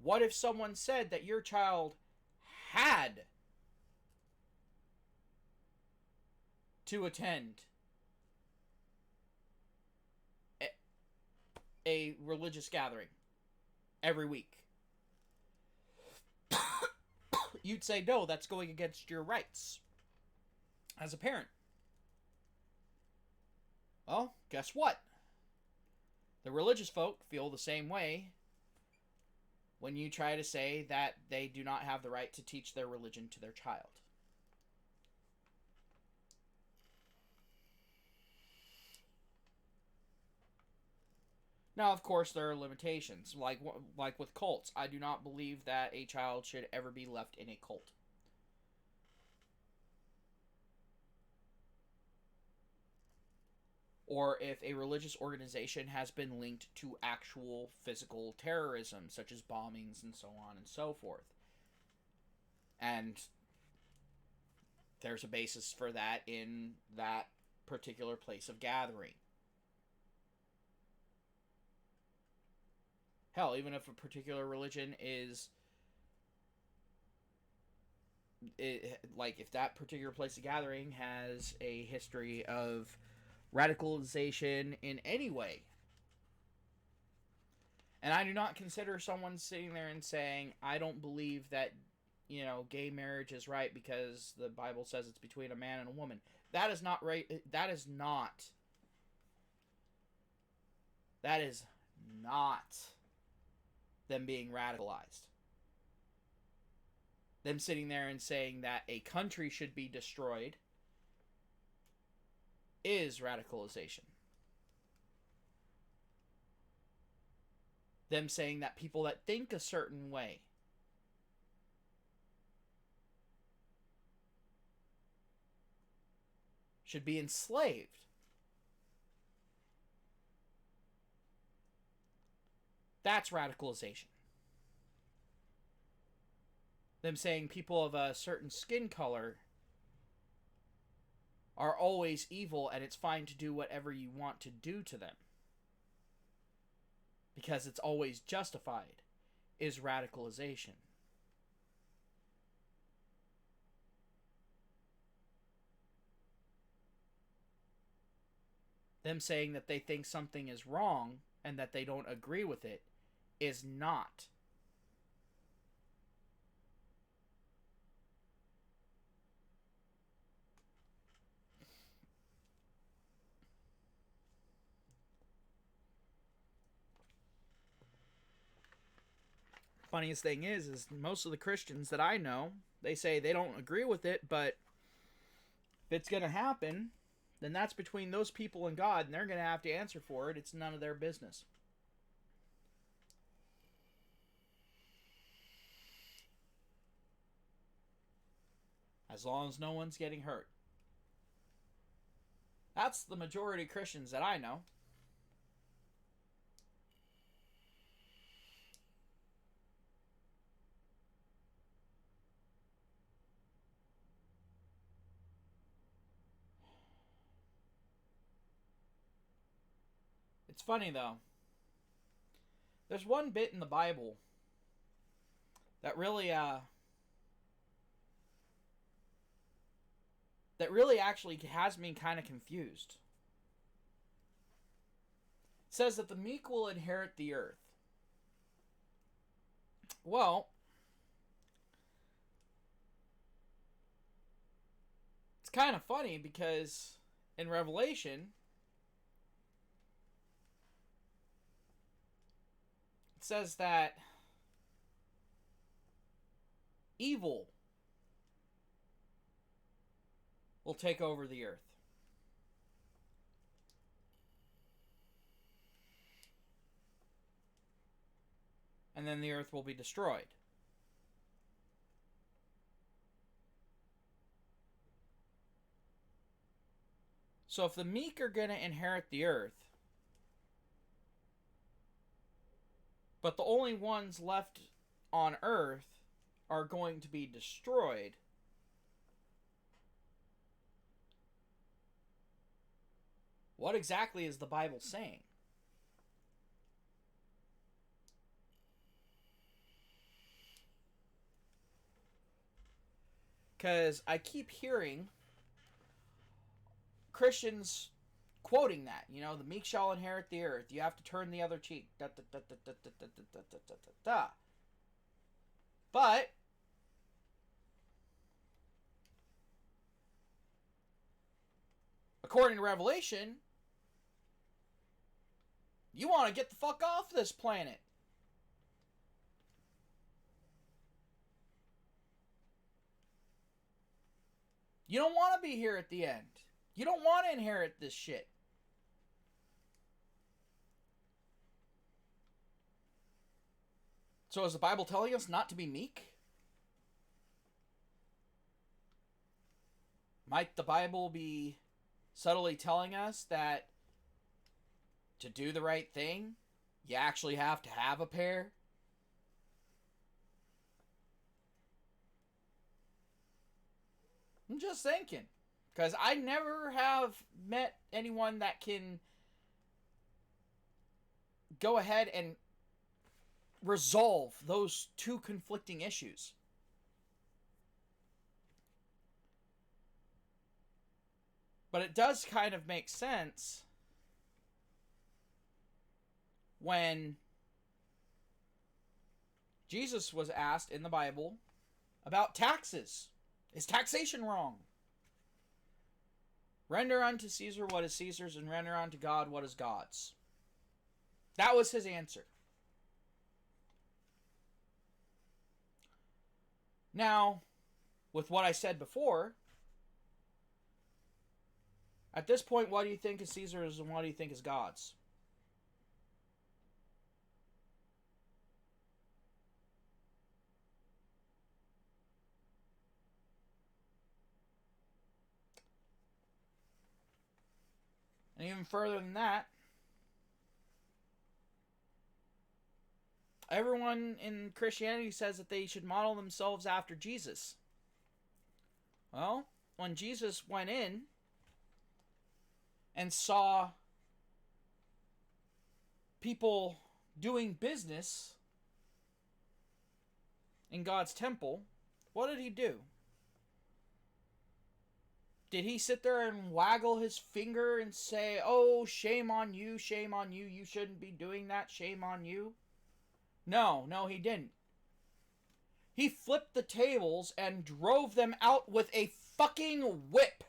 What if someone said that your child had to attend a religious gathering every week? You'd say, no, that's going against your rights as a parent. Well, guess what? The religious folk feel the same way when you try to say that they do not have the right to teach their religion to their child. Now, of course, there are limitations. Like with cults, I do not believe that a child should ever be left in a cult. Or if a religious organization has been linked to actual physical terrorism, such as bombings and so on and so forth. And there's a basis for that in that particular place of gathering. Hell, even if a particular religion is... like, if that particular place of gathering has a history of radicalization in any way. And I do not consider someone sitting there and saying, I don't believe that, gay marriage is right because the Bible says it's between a man and a woman. That is not right. That is not them being radicalized. Them sitting there and saying that a country should be destroyed is radicalization. Them saying that people that think a certain way should be enslaved. That's radicalization. Them saying people of a certain skin color are always evil and it's fine to do whatever you want to do to them because it's always justified, is radicalization. Them saying that they think something is wrong and that they don't agree with it is not. Funniest thing is most of the Christians that I know, they say they don't agree with it, but if it's going to happen, then that's between those people and God, and they're going to have to answer for it. It's none of their business. As long as no one's getting hurt. That's the majority of Christians that I know. It's funny though. There's one bit in the Bible that really actually has me kind of confused. It says that the meek will inherit the earth. Well, it's kind of funny because in Revelation it says that evil will take over the earth. And then the earth will be destroyed. So if the meek are going to inherit the earth, but the only ones left on earth are going to be destroyed, what exactly is the Bible saying? Because I keep hearing Christians quoting that, the meek shall inherit the earth. You have to turn the other cheek. But according to Revelation, you want to get the fuck off this planet. You don't want to be here at the end. You don't want to inherit this shit. So is the Bible telling us not to be meek? Might the Bible be subtly telling us that to do the right thing, you actually have to have a pair? I'm just thinking. Because I never have met anyone that can go ahead and resolve those two conflicting issues. But it does kind of make sense when Jesus was asked in the Bible about taxes. Is taxation wrong? Render unto Caesar what is Caesar's, and render unto God what is God's. That was his answer. Now, with what I said before, at this point, what do you think is Caesar's and what do you think is God's? And even further than that, everyone in Christianity says that they should model themselves after Jesus. Well, when Jesus went in and saw people doing business in God's temple, what did he do? Did he sit there and waggle his finger and say, oh, shame on you, you shouldn't be doing that, shame on you? No, he didn't. He flipped the tables and drove them out with a fucking whip.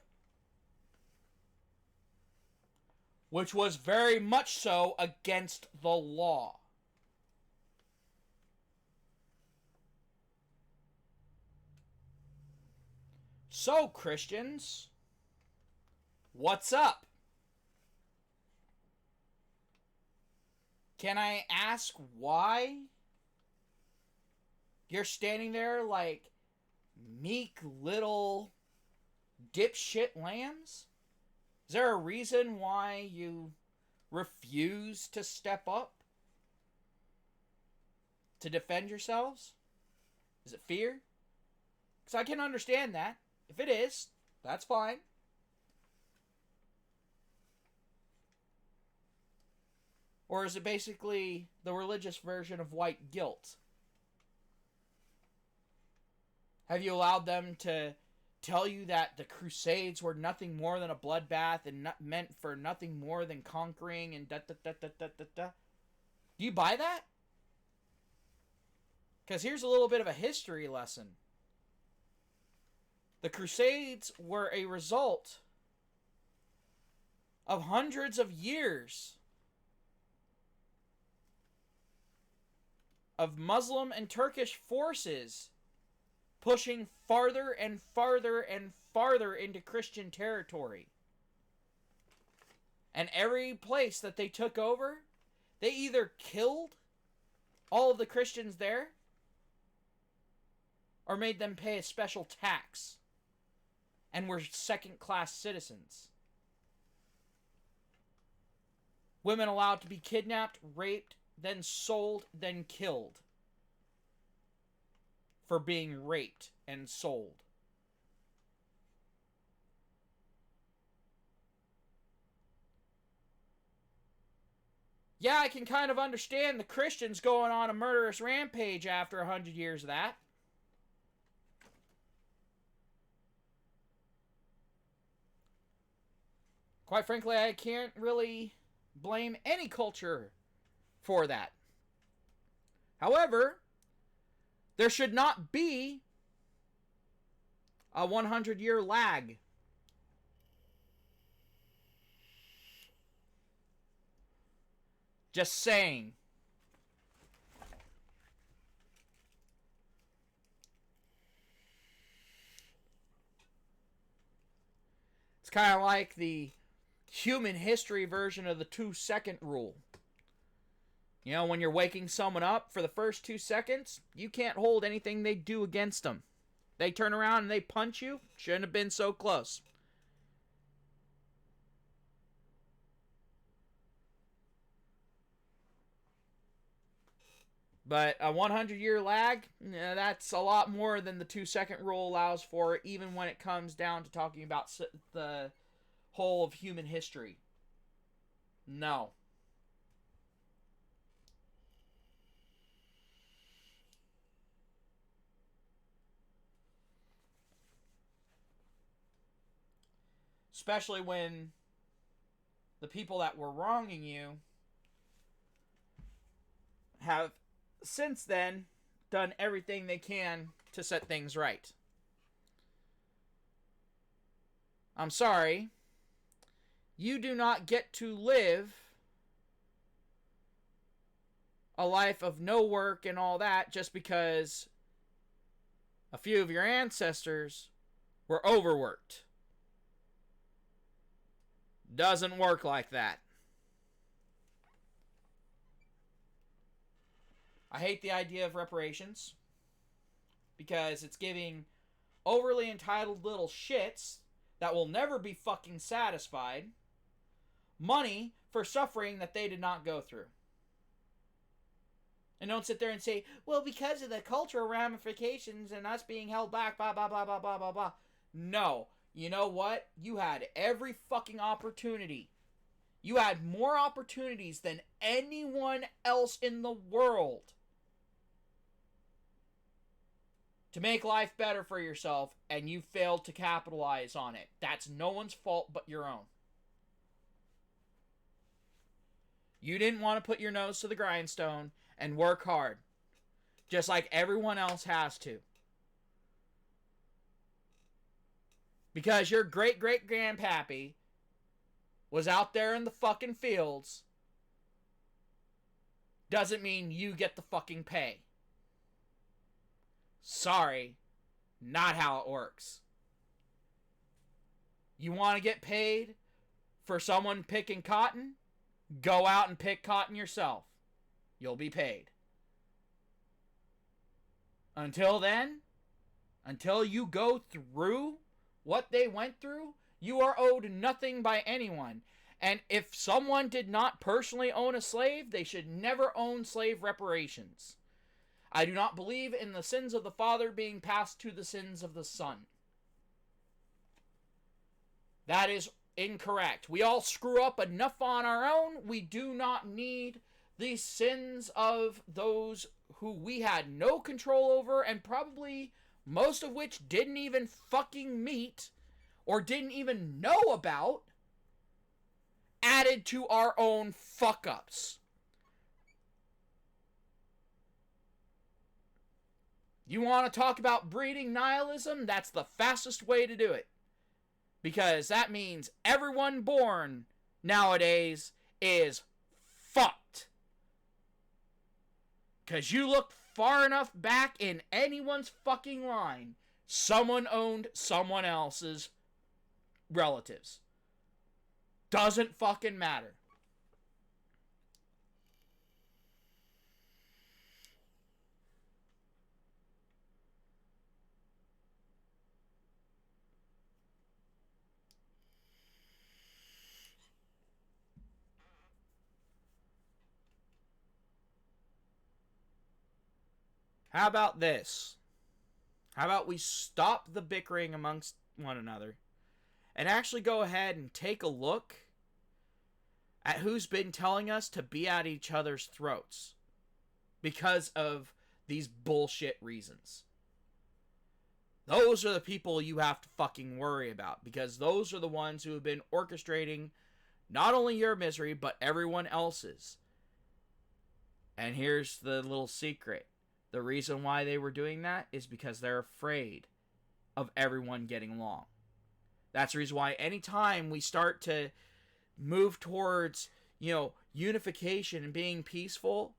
Which was very much so against the law. So, Christians, what's up? Can I ask why you're standing there like meek little dipshit lambs? Is there a reason why you refuse to step up to defend yourselves? Is it fear? Because I can understand that. If it is, that's fine. Or is it basically the religious version of white guilt? Have you allowed them to tell you that the Crusades were nothing more than a bloodbath and meant for nothing more than conquering and da-da-da-da-da-da-da? Do you buy that? Because here's a little bit of a history lesson. The Crusades were a result of hundreds of years of Muslim and Turkish forces pushing farther and farther and farther into Christian territory. And every place that they took over, they either killed all of the Christians there or made them pay a special tax and were second-class citizens. Women allowed to be kidnapped, raped, then sold, then killed for being raped and sold. Yeah, I can kind of understand the Christians going on a murderous rampage after 100 years of that. Quite frankly, I can't really blame any culture for that. However, there should not be a 100-year lag. Just saying. It's kind of like the human history version of the 2-second rule. You know, when you're waking someone up for the first 2 seconds, you can't hold anything they do against them. They turn around and they punch you. Shouldn't have been so close. But a 100-year lag, that's a lot more than the 2-second rule allows for, even when it comes down to talking about the whole of human history. No. Especially when the people that were wronging you have since then done everything they can to set things right. I'm sorry. You do not get to live a life of no work and all that just because a few of your ancestors were overworked. Doesn't work like that. I hate the idea of reparations because it's giving overly entitled little shits that will never be fucking satisfied money for suffering that they did not go through. And don't sit there and say, well, because of the cultural ramifications and us being held back, blah, blah, blah, blah, blah, blah, blah. No. You know what? You had every fucking opportunity You had more opportunities than anyone else in the world to make life better for yourself, and you failed to capitalize on it. That's no one's fault but your own. You didn't want to put your nose to the grindstone and work hard, just like everyone else has to. Because your great-great-grandpappy was out there in the fucking fields doesn't mean you get the fucking pay. Sorry, not how it works. You want to get paid for someone picking cotton? Go out and pick cotton yourself. You'll be paid. Until then, until you go through what they went through, you are owed nothing by anyone. And if someone did not personally own a slave, they should never own slave reparations. I do not believe in the sins of the father being passed to the sins of the son. That is incorrect. We all screw up enough on our own. We do not need the sins of those who we had no control over, and probably most of which didn't even fucking meet or didn't even know about, added to our own fuck-ups. You want to talk about breeding nihilism? That's the fastest way to do it. Because that means everyone born nowadays is fucked. Because you look far enough back in anyone's fucking line, someone owned someone else's relatives. Doesn't fucking matter. How about this? How about we stop the bickering amongst one another and actually go ahead and take a look at who's been telling us to be at each other's throats because of these bullshit reasons. Those are the people you have to fucking worry about, because those are the ones who have been orchestrating not only your misery, but everyone else's. And here's the little secret. The reason why they were doing that is because they're afraid of everyone getting along. That's the reason why anytime we start to move towards, unification and being peaceful,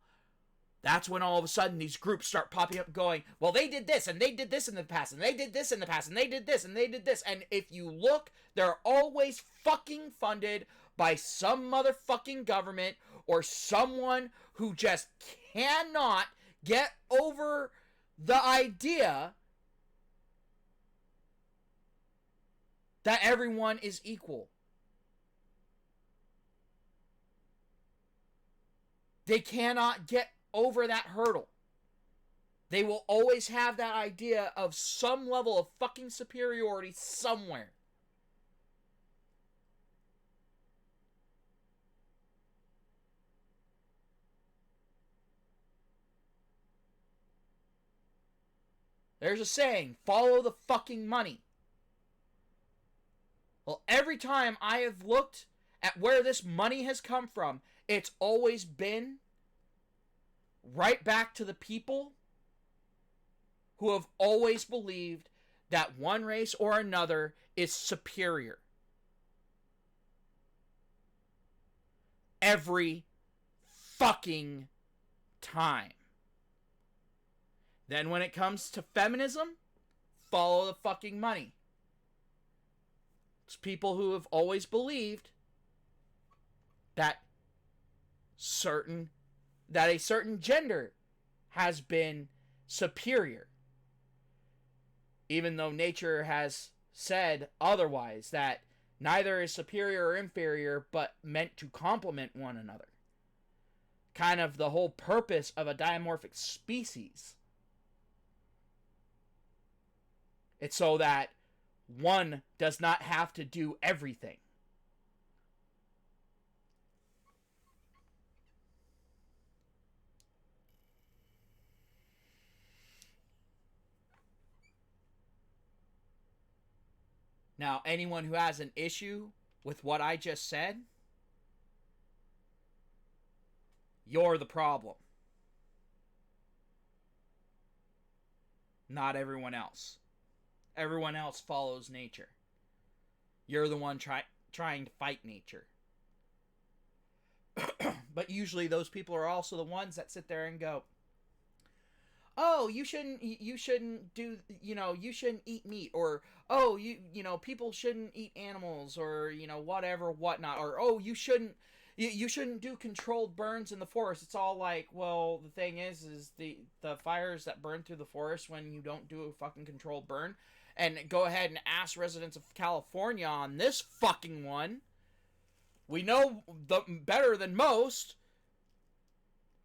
that's when all of a sudden these groups start popping up going, well, they did this, and they did this in the past, and they did this in the past, and they did this, and they did this. And if you look, they're always fucking funded by some motherfucking government or someone who just cannot get over the idea that everyone is equal. They cannot get over that hurdle. They will always have that idea of some level of fucking superiority somewhere. There's a saying, follow the fucking money. Well, every time I have looked at where this money has come from, it's always been right back to the people who have always believed that one race or another is superior. Every fucking time. Then when it comes to feminism, follow the fucking money. It's people who have always believed that a certain gender has been superior. Even though nature has said otherwise, that neither is superior or inferior, but meant to complement one another. Kind of the whole purpose of a dimorphic species. It's so that one does not have to do everything. Now, anyone who has an issue with what I just said, you're the problem. Not everyone else. Everyone else follows nature. You're the one trying to fight nature. But usually those people are also the ones that sit there and go, oh, you shouldn't do, you shouldn't eat meat, or, oh, people shouldn't eat animals, or, whatever, whatnot, or, oh, you shouldn't do controlled burns in the forest. It's all like, well, the thing is the fires that burn through the forest when you don't do a fucking controlled burn, and go ahead and ask residents of California on this fucking one. We know better than most.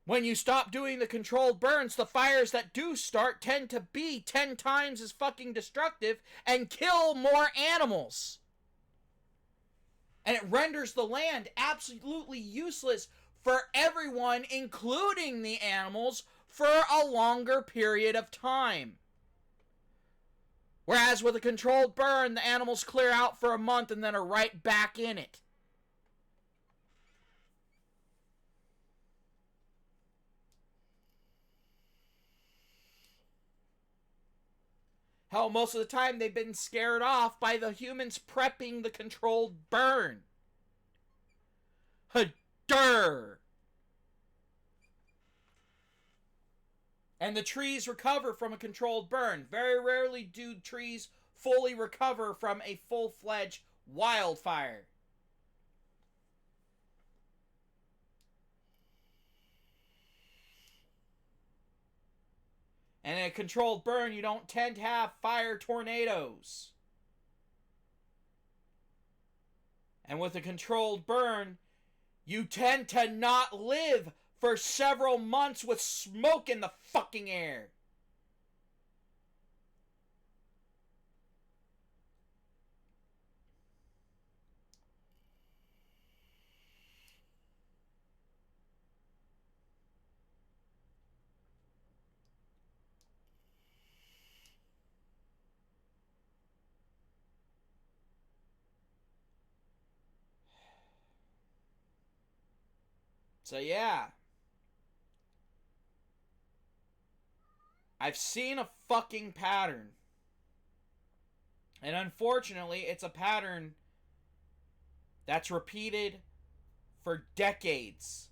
When you stop doing the controlled burns, the fires that do start tend to be 10 times as fucking destructive and kill more animals. And it renders the land absolutely useless for everyone, including the animals, for a longer period of time. Whereas with a controlled burn, the animals clear out for a month and then are right back in it. Hell, most of the time they've been scared off by the humans prepping the controlled burn. Hadurr! And the trees recover from a controlled burn. Very rarely do trees fully recover from a full-fledged wildfire. And in a controlled burn, you don't tend to have fire tornadoes. And with a controlled burn, you tend to not live for several months with smoke in the fucking air. So yeah. I've seen a fucking pattern. And unfortunately, it's a pattern that's repeated for decades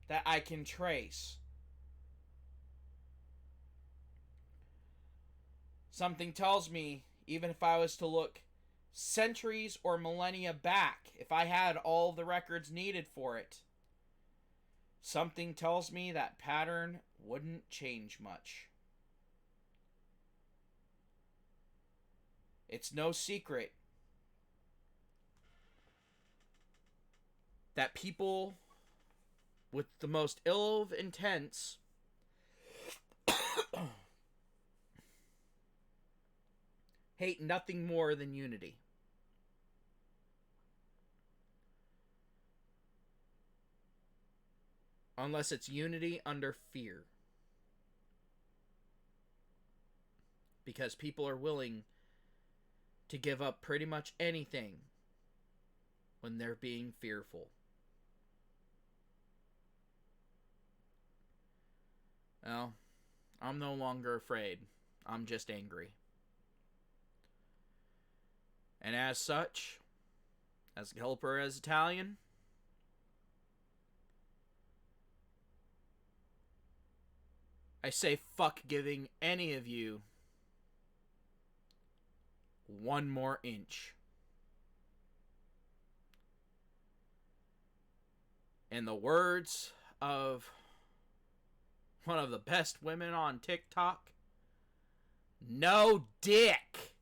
that I can trace. Something tells me, even if I was to look centuries or millennia back, if I had all the records needed for it, something tells me that pattern wouldn't change much. It's no secret that people with the most ill of intents hate nothing more than unity. Unless it's unity under fear. Because people are willing to give up pretty much anything when they're being fearful. Well, I'm no longer afraid. I'm just angry. And as such, as Helper as Italian, I say fuck giving any of you one more inch. In the words of one of the best women on TikTok, no dick.